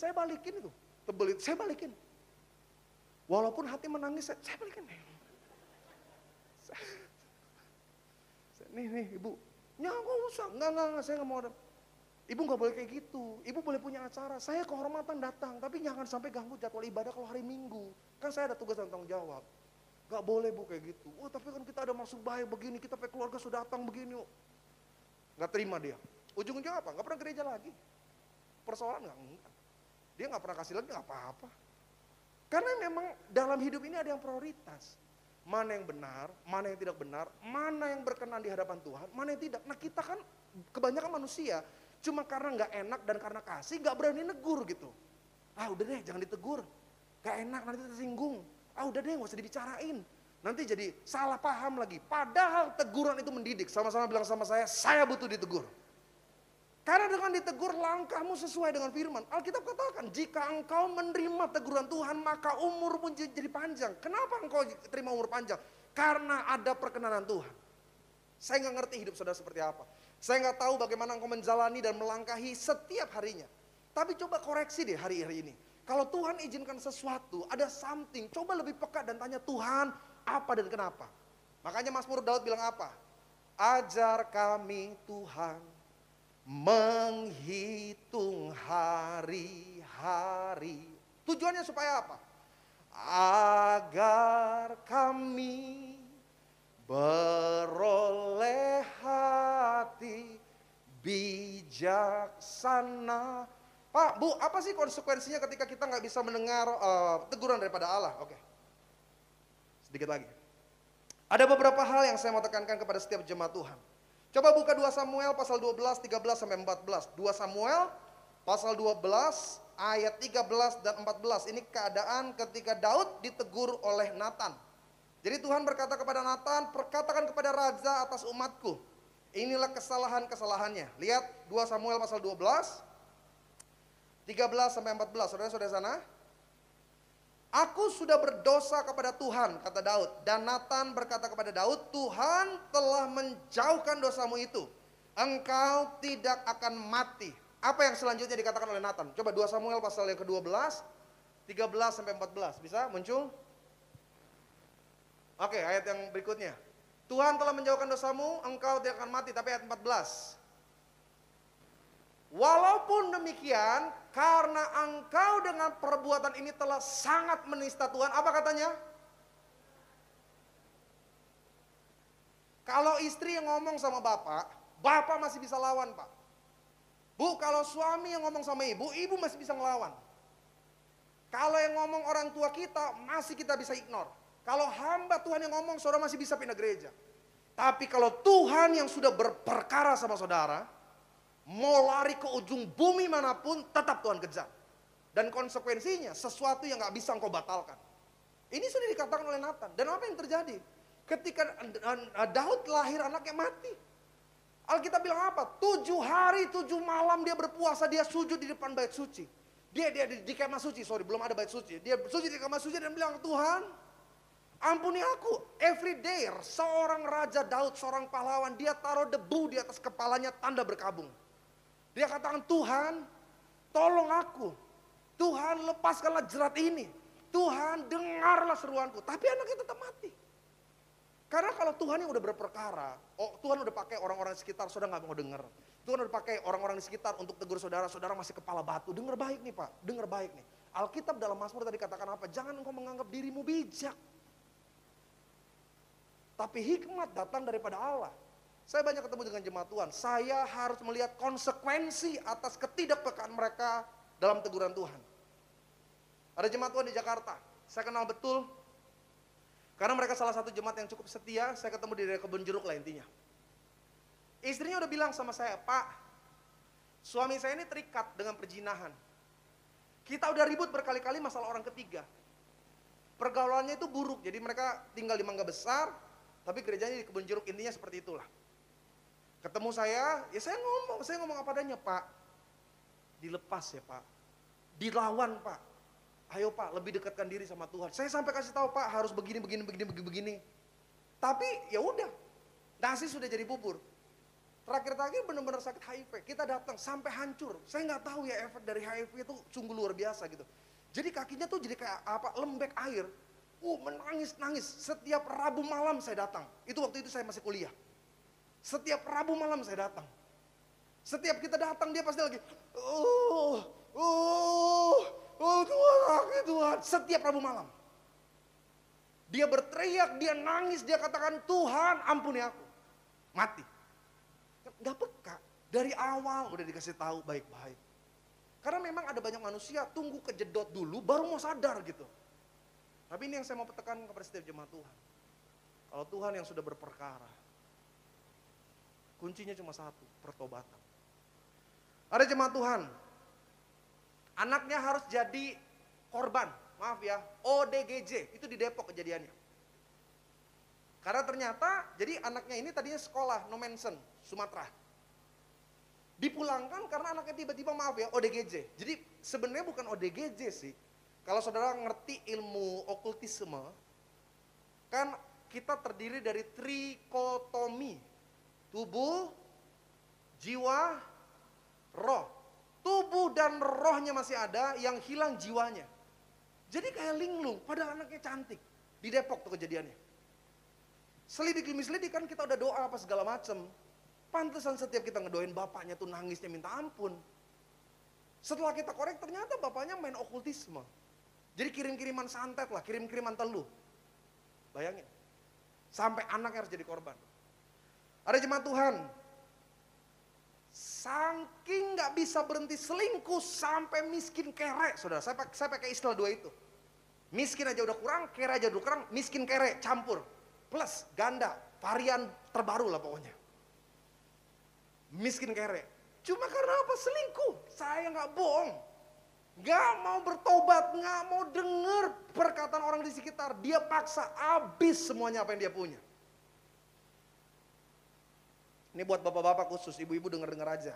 itu. Tebel itu, saya balikin. Walaupun hati menangis, saya balikin. Nih ibu, nggak usah, nggak, saya nggak mau ada. Ibu nggak boleh kayak gitu, ibu boleh punya acara, saya kehormatan datang, tapi jangan sampai ganggu jadwal ibadah kalau hari Minggu. Kan saya ada tugas dan tanggung jawab. Gak boleh Bu kayak gitu. Tapi kan kita ada maksud baik begini, kita pakai keluarga sudah datang begini. Gak terima dia. Ujung-ujungnya apa? Gak pernah gereja lagi. Persoalan enggak. Dia gak pernah kasih lagi, gak apa-apa. Karena memang dalam hidup ini ada yang prioritas. Mana yang benar, mana yang tidak benar, mana yang berkenan di hadapan Tuhan, mana yang tidak. Nah kita kan kebanyakan manusia, cuma karena gak enak dan karena kasih gak berani negur gitu. Udah deh jangan ditegur. Gak enak nanti tersinggung. Udah deh gak usah dibicarain. Nanti jadi salah paham lagi. Padahal teguran itu mendidik. Sama-sama bilang sama saya butuh ditegur. Karena dengan ditegur langkahmu sesuai dengan firman. Alkitab katakan, jika engkau menerima teguran Tuhan maka umur pun jadi panjang. Kenapa engkau terima umur panjang? Karena ada perkenanan Tuhan. Saya gak ngerti hidup saudara seperti apa. Saya gak tahu bagaimana engkau menjalani dan melangkahi setiap harinya. Tapi coba koreksi deh hari-hari ini. Kalau Tuhan izinkan sesuatu, ada something, coba lebih peka dan tanya Tuhan apa dan kenapa. Makanya Mazmur Daud bilang apa? Ajar kami Tuhan menghitung hari-hari. Tujuannya supaya apa? Agar kami beroleh hati bijaksana. Pak, Bu, apa sih konsekuensinya ketika kita nggak bisa mendengar teguran daripada Allah? Oke, sedikit lagi. Ada beberapa hal yang saya mau tekankan kepada setiap jemaat Tuhan. Coba buka 2 Samuel pasal 12, 13 sampai 14. 2 Samuel pasal 12 ayat 13 dan 14. Ini keadaan ketika Daud ditegur oleh Nathan. Jadi Tuhan berkata kepada Nathan, perkatakan kepada raja atas umatku. Inilah kesalahan-kesalahannya. Lihat 2 Samuel pasal 12. 13 sampai 14, saudara-saudara sana. Aku sudah berdosa kepada Tuhan, kata Daud. Dan Nathan berkata kepada Daud, Tuhan telah menjauhkan dosamu itu. Engkau tidak akan mati. Apa yang selanjutnya dikatakan oleh Nathan? Coba 2 Samuel pasal yang ke-12, 13 sampai 14. Bisa muncul? Oke, ayat yang berikutnya. Tuhan telah menjauhkan dosamu, engkau tidak akan mati. Tapi ayat 14. Walaupun demikian, karena engkau dengan perbuatan ini telah sangat menista Tuhan. Apa katanya? Kalau istri yang ngomong sama bapak, bapak masih bisa lawan Pak. Bu, kalau suami yang ngomong sama ibu, ibu masih bisa ngelawan. Kalau yang ngomong orang tua kita, masih kita bisa ignore. Kalau hamba Tuhan yang ngomong, saudara masih bisa pindah gereja. Tapi kalau Tuhan yang sudah berperkara sama saudara, mau lari ke ujung bumi manapun, tetap Tuhan kejar. Dan konsekuensinya sesuatu yang gak bisa engkau batalkan. Ini sudah dikatakan oleh Nathan. Dan apa yang terjadi? Ketika Daud lahir, anaknya mati. Alkitab bilang apa? 7 hari 7 malam dia berpuasa, dia sujud di depan bait suci. Dia di kemah suci, belum ada bait suci. Dia sujud di kemah suci dan bilang, Tuhan, ampuni aku. Every day, seorang Raja Daud, seorang pahlawan, dia taruh debu di atas kepalanya, tanda berkabung. Dia katakan, Tuhan, tolong aku. Tuhan, lepaskanlah jerat ini. Tuhan, dengarlah seruanku. Tapi anaknya tetap mati. Karena kalau Tuhan yang udah berperkara, Tuhan udah pakai orang-orang di sekitar, saudara gak mau dengar. Tuhan udah pakai orang-orang di sekitar untuk tegur saudara, saudara masih kepala batu. Dengar baik nih Pak, dengar baik nih. Alkitab dalam Mazmur tadi katakan apa? Jangan engkau menganggap dirimu bijak. Tapi hikmat datang daripada Allah. Saya banyak ketemu dengan jemaat Tuhan. Saya harus melihat konsekuensi atas ketidakpekaan mereka dalam teguran Tuhan. Ada jemaat Tuhan di Jakarta, saya kenal betul. Karena mereka salah satu jemaat yang cukup setia, saya ketemu di daerah Kebun Jeruk lah intinya. Istrinya udah bilang sama saya, Pak, suami saya ini terikat dengan perjinahan. Kita udah ribut berkali-kali masalah orang ketiga. Pergaulannya itu buruk, jadi mereka tinggal di Mangga Besar, tapi gerejanya di Kebun Jeruk, intinya seperti itulah. Ketemu saya, ya saya ngomong apa adanya, Pak. Dilepas ya Pak, dilawan Pak. Ayo Pak, lebih dekatkan diri sama Tuhan. Saya sampai kasih tahu Pak, harus begini. Tapi ya udah, nasi sudah jadi bubur. Terakhir benar-benar sakit HIV. Kita datang sampai hancur. Saya nggak tahu ya efek dari HIV itu sungguh luar biasa gitu. Jadi kakinya tuh jadi kayak apa, lembek air. Menangis. Setiap Rabu malam saya datang. Itu waktu itu saya masih kuliah. Setiap Rabu malam saya datang. Setiap kita datang dia pasti lagi, Tuhan. Setiap Rabu malam. Dia berteriak, dia nangis, dia katakan, Tuhan ampuni aku. Mati. Gak peka. Dari awal udah dikasih tahu baik-baik. Karena memang ada banyak manusia tunggu kejedot dulu baru mau sadar gitu. Tapi ini yang saya mau tekan kepada setiap jemaat Tuhan. Kalau Tuhan yang sudah berperkara, kuncinya cuma satu, pertobatan. Ada jemaat Tuhan, anaknya harus jadi korban, maaf ya, ODGJ, itu di Depok kejadiannya. Karena ternyata, jadi anaknya ini tadinya sekolah, Nomensen, Sumatera. Dipulangkan karena anaknya tiba-tiba maaf ya, ODGJ. Jadi sebenarnya bukan ODGJ sih. Kalau saudara ngerti ilmu okultisme, kan kita terdiri dari trikotomi. Tubuh, jiwa, roh. Tubuh dan rohnya masih ada, yang hilang jiwanya. Jadi kayak linglung, padahal anaknya cantik. Di Depok tuh kejadiannya. Selidik demi selidik kan kita udah doa apa segala macem. Pantesan setiap kita ngedoain bapaknya tuh nangisnya minta ampun. Setelah kita korek ternyata bapaknya main okultisme. Jadi kirim-kiriman santet lah, kirim-kiriman teluh. Bayangin. Sampai anaknya harus jadi korban. Ada jemaat Tuhan. Saking gak bisa berhenti selingkuh sampai miskin kere. Saudara, saya pakai istilah dua itu. Miskin aja udah kurang, kere aja udah kurang, miskin kere campur. Plus ganda, varian terbaru lah pokoknya. Miskin kere. Cuma karena apa? Selingkuh. Saya gak bohong. Gak mau bertobat, gak mau denger perkataan orang di sekitar. Dia paksa habis semuanya apa yang dia punya. Ini buat bapak-bapak khusus, ibu-ibu denger-denger aja.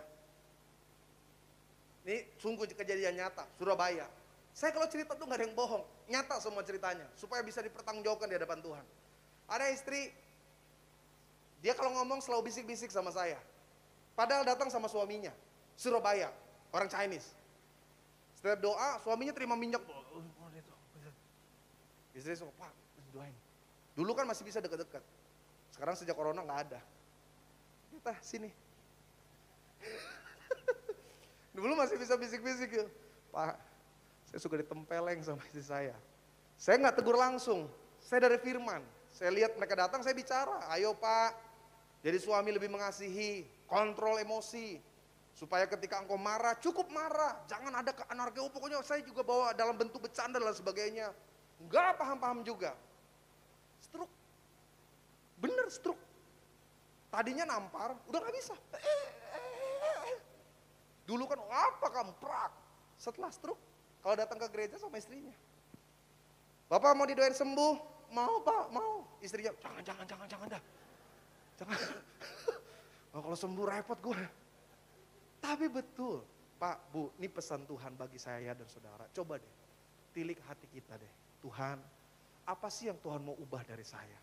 Ini sungguh kejadian nyata, Surabaya. Saya kalau cerita tuh gak ada yang bohong, nyata semua ceritanya. Supaya bisa dipertanggungjawabkan di hadapan Tuhan. Ada istri, dia kalau ngomong selalu bisik-bisik sama saya. Padahal datang sama suaminya, Surabaya, orang Chinese. Setiap doa, suaminya terima minyak. Istri suka, Pak, doain. Dulu kan masih bisa dekat-dekat. Sekarang sejak corona gak ada. Kita sini. Dulu masih bisa bisik-bisik ya. Pak, saya suka ditempeleng sama istri saya. Saya gak tegur langsung, saya dari firman. Saya lihat mereka datang, saya bicara. Ayo Pak, jadi suami lebih mengasihi, kontrol emosi. Supaya ketika engkau marah, cukup marah. Jangan ada keanarkian, pokoknya saya juga bawa dalam bentuk bercanda dan sebagainya. Enggak paham-paham juga. Stroke. Bener stroke. Tadinya nampar, udah gak bisa. Dulu kan, apa kamu, prak. Setelah stroke, kalau datang ke gereja sama istrinya. Bapak mau didoain sembuh? Mau Pak, mau. Istrinya, jangan dah. Jangan. Oh, kalau sembuh repot gue. Tapi betul, Pak, Bu, ini pesan Tuhan bagi saya dan saudara. Coba deh, tilik hati kita deh. Tuhan, apa sih yang Tuhan mau ubah dari saya?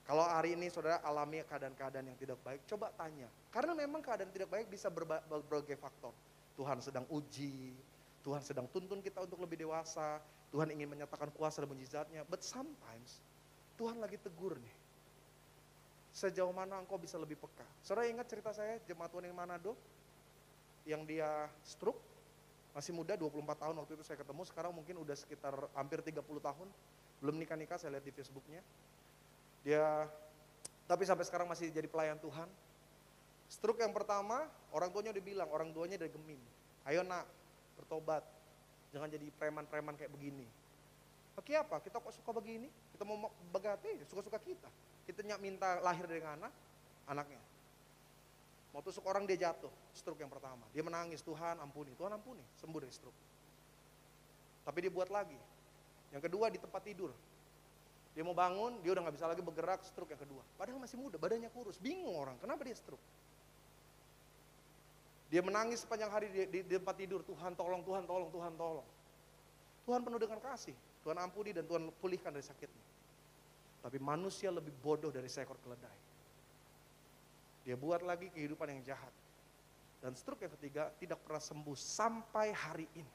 Kalau hari ini saudara alami keadaan-keadaan yang tidak baik, coba tanya. Karena memang keadaan tidak baik bisa berbagai faktor. Tuhan sedang uji, Tuhan sedang tuntun kita untuk lebih dewasa, Tuhan ingin menyatakan kuasa dan mujizatnya. But sometimes, Tuhan lagi tegur nih. Sejauh mana engkau bisa lebih peka. Saudara ingat cerita saya, jemaat Tuhan yang Manado? Yang dia stroke, masih muda 24 tahun waktu itu saya ketemu, sekarang mungkin udah sekitar hampir 30 tahun. Belum nikah-nikah, saya lihat di Facebooknya. Dia, tapi sampai sekarang masih jadi pelayan Tuhan. Stroke yang pertama, orang tuanya udah bilang, orang tuanya dari Gemim. Ayo nak, bertobat. Jangan jadi preman-preman kayak begini. Oke apa? Kita kok suka begini? Kita mau begati, suka-suka kita. Kita minta lahir dengan anaknya. Mau tusuk orang dia jatuh, stroke yang pertama. Dia menangis, Tuhan ampuni, sembuh dari stroke. Tapi dia buat lagi. Yang kedua di tempat tidur. Dia mau bangun, dia udah gak bisa lagi bergerak, stroke yang kedua. Padahal masih muda, badannya kurus, bingung orang, kenapa dia stroke? Dia menangis sepanjang hari di tempat tidur, Tuhan tolong, Tuhan tolong, Tuhan tolong. Tuhan penuh dengan kasih, Tuhan ampuni dan Tuhan pulihkan dari sakitnya. Tapi manusia lebih bodoh dari seekor keledai. Dia buat lagi kehidupan yang jahat. Dan stroke yang ketiga tidak pernah sembuh sampai hari ini.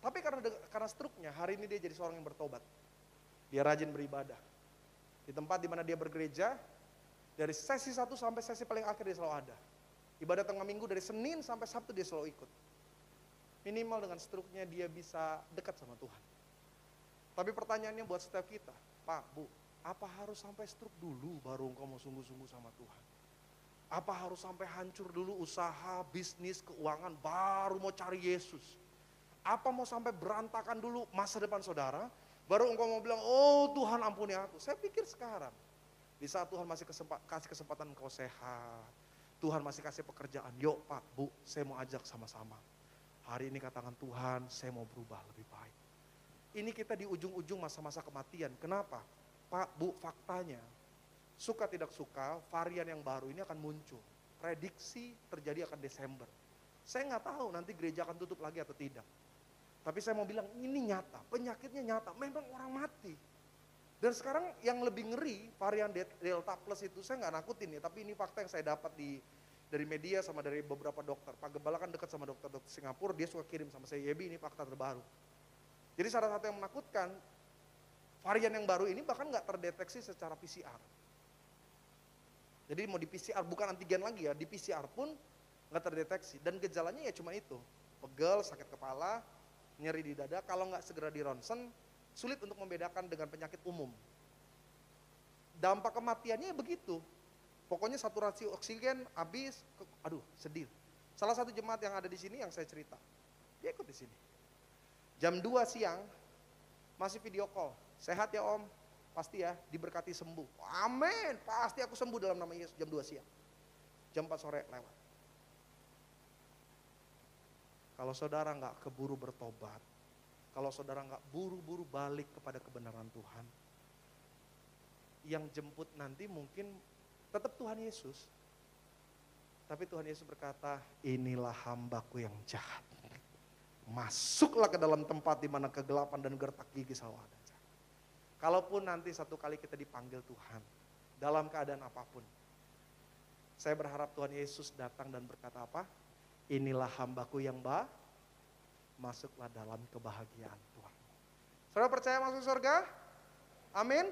Tapi karena stroke-nya, hari ini dia jadi seorang yang bertobat. Dia rajin beribadah. Di tempat di mana dia bergereja, dari sesi 1 sampai sesi paling akhir dia selalu ada. Ibadah tengah minggu dari Senin sampai Sabtu dia selalu ikut. Minimal dengan stroke-nya dia bisa dekat sama Tuhan. Tapi pertanyaannya buat setiap kita, Pak, Bu, apa harus sampai stroke dulu baru engkau mau sungguh-sungguh sama Tuhan? Apa harus sampai hancur dulu usaha, bisnis, keuangan, baru mau cari Yesus? Apa mau sampai berantakan dulu masa depan saudara, baru engkau mau bilang, oh Tuhan ampuni aku. Saya pikir sekarang, di saat Tuhan masih kasih kesempatan engkau sehat, Tuhan masih kasih pekerjaan, yuk Pak, Bu, saya mau ajak sama-sama. Hari ini katakan Tuhan, saya mau berubah lebih baik. Ini kita di ujung-ujung masa-masa kematian. Kenapa? Pak, Bu, faktanya, suka tidak suka, varian yang baru ini akan muncul. Prediksi terjadi akan Desember. Saya nggak tahu nanti gereja akan tutup lagi atau tidak. Tapi saya mau bilang ini nyata, penyakitnya nyata, memang orang mati. Dan sekarang yang lebih ngeri, varian Delta Plus itu saya nggak nakutin ya, tapi ini fakta yang saya dapat dari media sama dari beberapa dokter. Pak Gembala kan dekat sama dokter-dokter Singapura, dia suka kirim sama saya, Yebi ini fakta terbaru. Jadi salah satu yang menakutkan, varian yang baru ini bahkan nggak terdeteksi secara PCR. Jadi mau di PCR, bukan antigen lagi ya, di PCR pun nggak terdeteksi. Dan gejalanya ya cuma itu, pegel, sakit kepala, nyeri di dada, kalau nggak segera di ronsen, sulit untuk membedakan dengan penyakit umum. Dampak kematiannya ya begitu. Pokoknya saturasi oksigen habis, aduh sedih. Salah satu jemaat yang ada di sini yang saya cerita, dia ikut di sini. Jam 2 siang, masih video call. Sehat ya Om? Pasti ya, diberkati sembuh. Amin, pasti aku sembuh dalam nama Yesus. Jam 2 siang. Jam 4 sore lewat. Kalau saudara nggak keburu bertobat, kalau saudara nggak buru-buru balik kepada kebenaran Tuhan, yang jemput nanti mungkin tetap Tuhan Yesus. Tapi Tuhan Yesus berkata, inilah hambaku yang jahat. Masuklah ke dalam tempat di mana kegelapan dan gertak gigi selalu ada. Kalaupun nanti satu kali kita dipanggil Tuhan, dalam keadaan apapun, saya berharap Tuhan Yesus datang dan berkata apa? Inilah hambaku yang masuklah dalam kebahagiaan Tuhan. Saudara percaya masuk surga? Amin.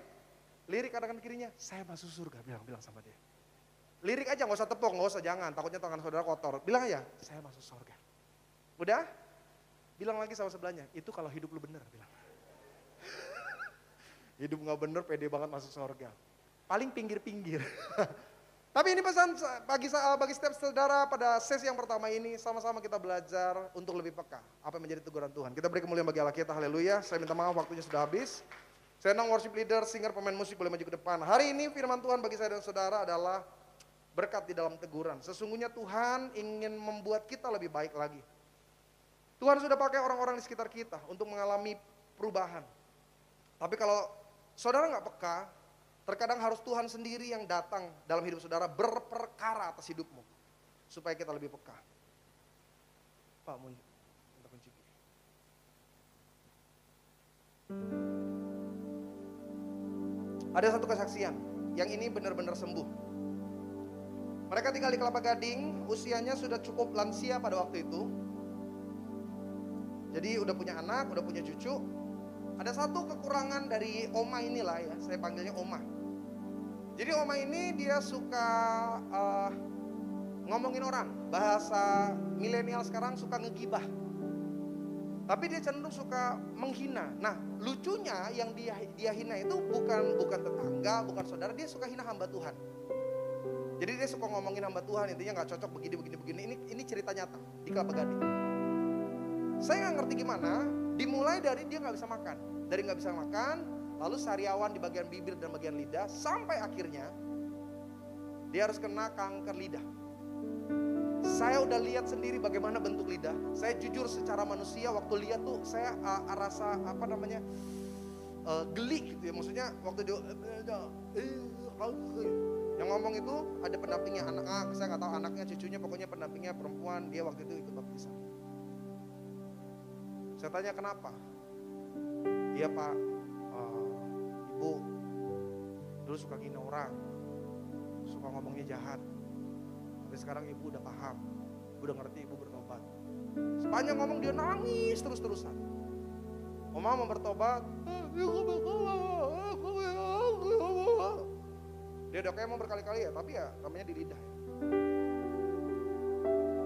Lirik kanan kirinya, saya masuk surga, bilang sama dia. Lirik aja, nggak usah tepuk, nggak usah, jangan, takutnya tangan saudara kotor. Bilang aja, saya masuk surga. Udah? Bilang lagi sama sebelahnya, itu kalau hidup lu bener, bilang. Hidup nggak bener, pede banget masuk surga. Paling pinggir-pinggir. Tapi ini pesan bagi setiap saudara pada sesi yang pertama ini, sama-sama kita belajar untuk lebih peka apa yang menjadi teguran Tuhan. Kita beri kemuliaan bagi Allah kita, haleluya. Saya minta maaf waktunya sudah habis. Saya undang worship leader, singer, pemain musik boleh maju ke depan. Hari ini firman Tuhan bagi saya dan saudara adalah berkat di dalam teguran. Sesungguhnya Tuhan ingin membuat kita lebih baik lagi. Tuhan sudah pakai orang-orang di sekitar kita untuk mengalami perubahan. Tapi kalau saudara nggak peka, terkadang harus Tuhan sendiri yang datang dalam hidup saudara berperkara atas hidupmu. Supaya kita lebih peka. Pak, mau minta kunci. Ada satu kesaksian, yang ini benar-benar sembuh. Mereka tinggal di Kelapa Gading, usianya sudah cukup lansia pada waktu itu. Jadi udah punya anak, udah punya cucu. Ada satu kekurangan dari Oma inilah ya, saya panggilnya Oma. Jadi Oma ini dia suka ngomongin orang, bahasa milenial sekarang suka ngegibah. Tapi dia cenderung suka menghina. Nah, lucunya yang dia hina itu bukan tetangga, bukan saudara, dia suka hina hamba Tuhan. Jadi dia suka ngomongin hamba Tuhan, intinya nggak cocok begini. Ini cerita nyata di Kelapa Gading. Saya nggak ngerti gimana, dimulai dari dia nggak bisa makan. Dari nggak bisa makan, lalu sariawan di bagian bibir dan bagian lidah, sampai akhirnya dia harus kena kanker lidah. Saya udah lihat sendiri bagaimana bentuk lidah. Saya jujur secara manusia waktu lihat tuh saya rasa geli gitu ya. Maksudnya waktu dia yang ngomong itu ada pendampingnya anak, saya nggak tahu anaknya, cucunya, pokoknya pendampingnya perempuan. Dia waktu itu ikut baptisan. Saya tanya kenapa? Iya Pak, Ibu dulu suka ngina orang, suka ngomongnya jahat. Tapi sekarang Ibu udah paham, Ibu udah ngerti, Ibu bertobat. Sepanjang ngomong dia nangis terus-terusan. Oma mau bertobat, dia udah kayak mau berkali-kali ya, tapi ya namanya di lidah ya.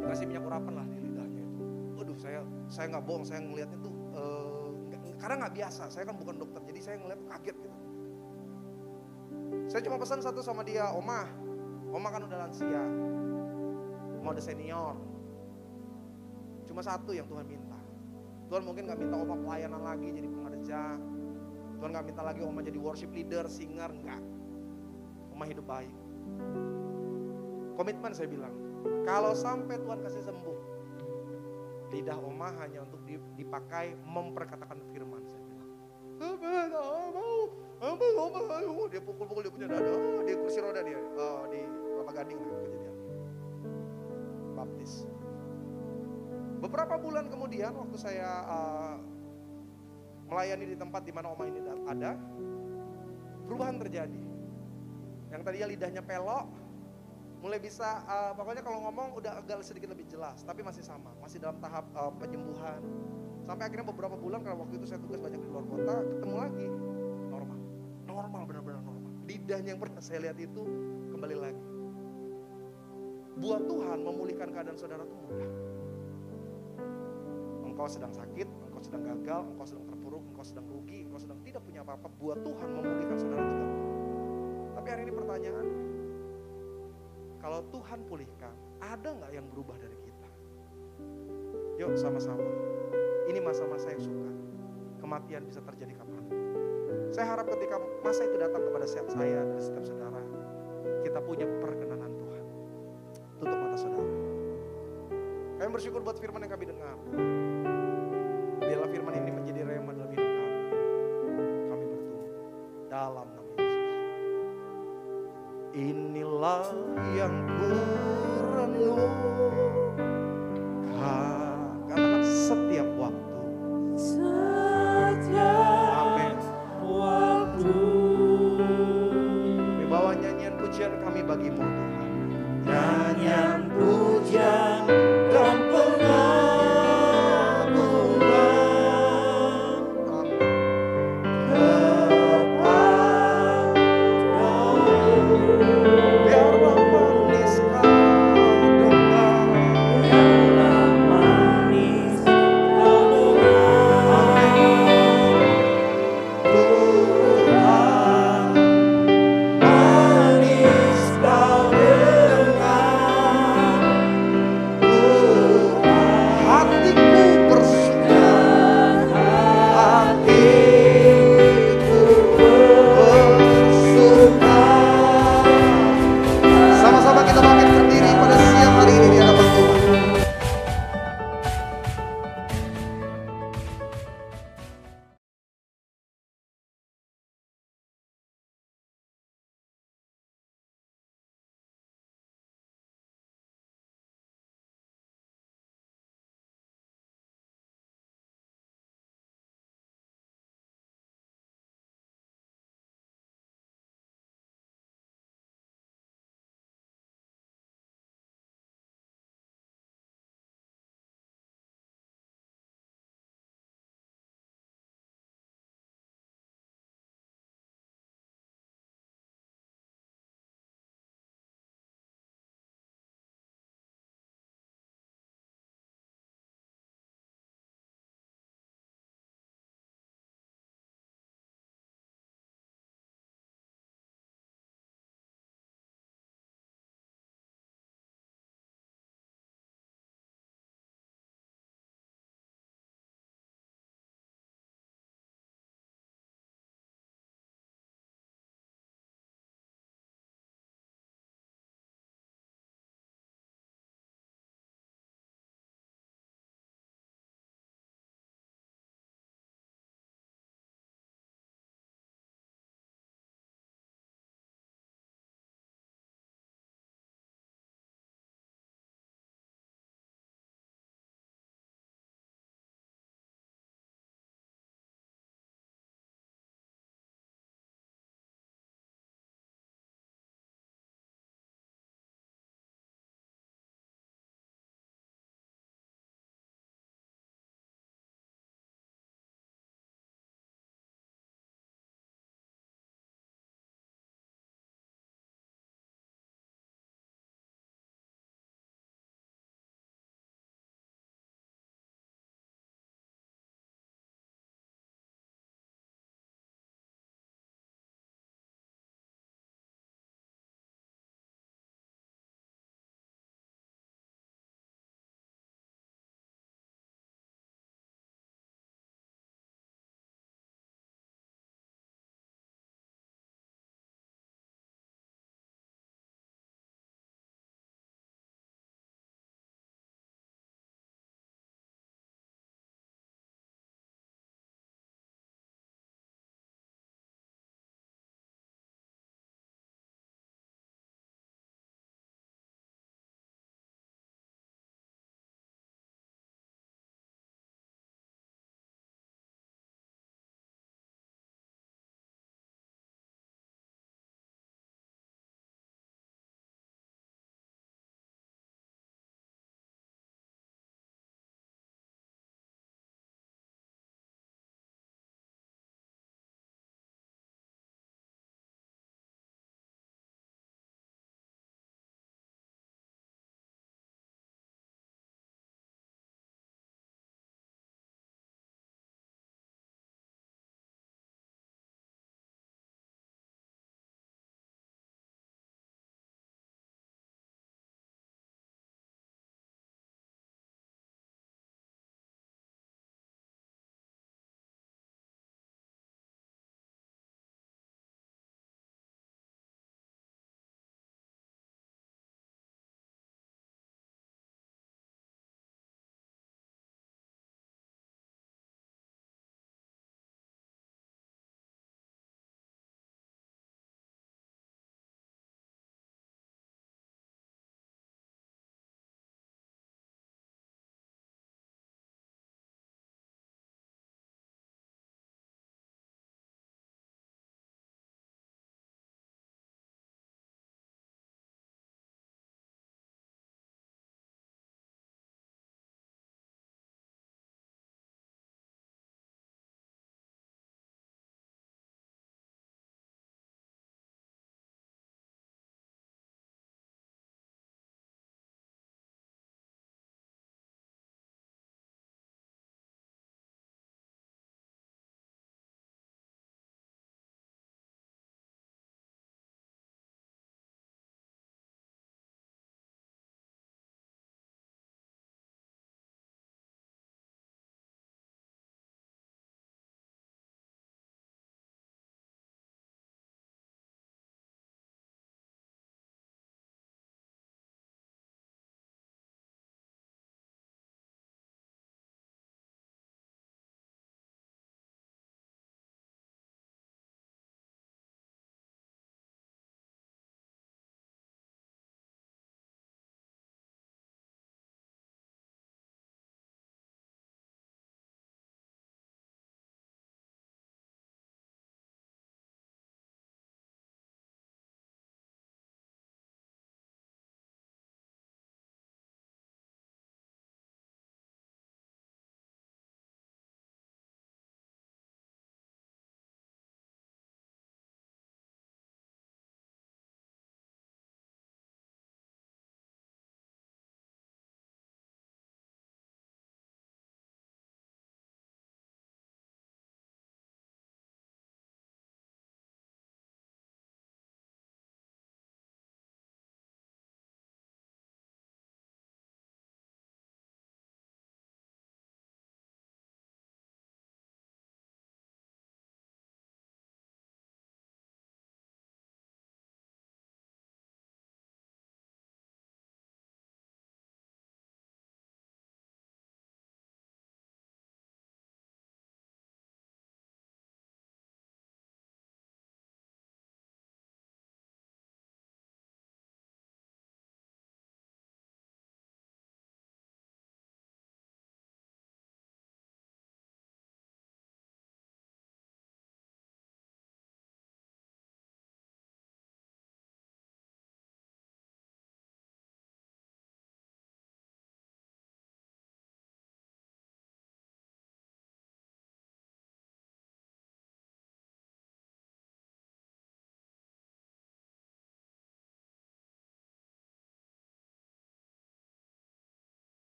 Dikasih minyak urapan lah di lidahnya itu. Waduh, saya nggak bohong, saya ngelihatnya tuh karena nggak biasa. Saya kan bukan dokter, jadi saya ngeliat kaget gitu. Saya cuma pesan satu sama dia, Oma kan udah lansia, Oma udah senior. Cuma satu yang Tuhan minta. Tuhan mungkin nggak minta Oma pelayanan lagi jadi pengerja. Tuhan nggak minta lagi Oma jadi worship leader, singer, enggak. Oma hidup baik. Komitmen saya bilang, kalau sampai Tuhan kasih sembuh, lidah Oma hanya untuk dipakai memperkatakan firman, saya bilang. Dia pukul-pukul, dia punya dada, dia kursi roda dia, di Kelapa Gading lah kejadian. Baptis. Beberapa bulan kemudian waktu saya melayani di tempat di mana Oma ini ada, perubahan terjadi. Yang tadinya lidahnya pelok, mulai bisa, pokoknya kalau ngomong udah agak sedikit lebih jelas, tapi masih sama, masih dalam tahap penyembuhan. Sampai akhirnya beberapa bulan, karena waktu itu saya tugas banyak di luar kota, ketemu lagi, normal, benar-benar normal. Lidahnya yang pernah saya lihat itu kembali lagi. Buat Tuhan memulihkan keadaan saudara itu mudah. Engkau sedang sakit, engkau sedang gagal, engkau sedang terpuruk, engkau sedang rugi, engkau sedang tidak punya apa-apa. Buat Tuhan memulihkan saudara itu gampang. Tapi hari ini pertanyaan, kalau Tuhan pulihkan, ada gak yang berubah dari kita? Yuk sama-sama. Ini masa-masa yang suka. Kematian bisa terjadi kapan. Saya harap ketika masa itu datang kepada saya dan setiap saudara, kita punya perkenanan Tuhan. Tutup mata saudara. Kami bersyukur buat firman yang kami dengar. Biarlah firman ini menjadi rema dalam hidup kami. Kami bertumbuh dalam nama Yesus. Inilah yang ku renung.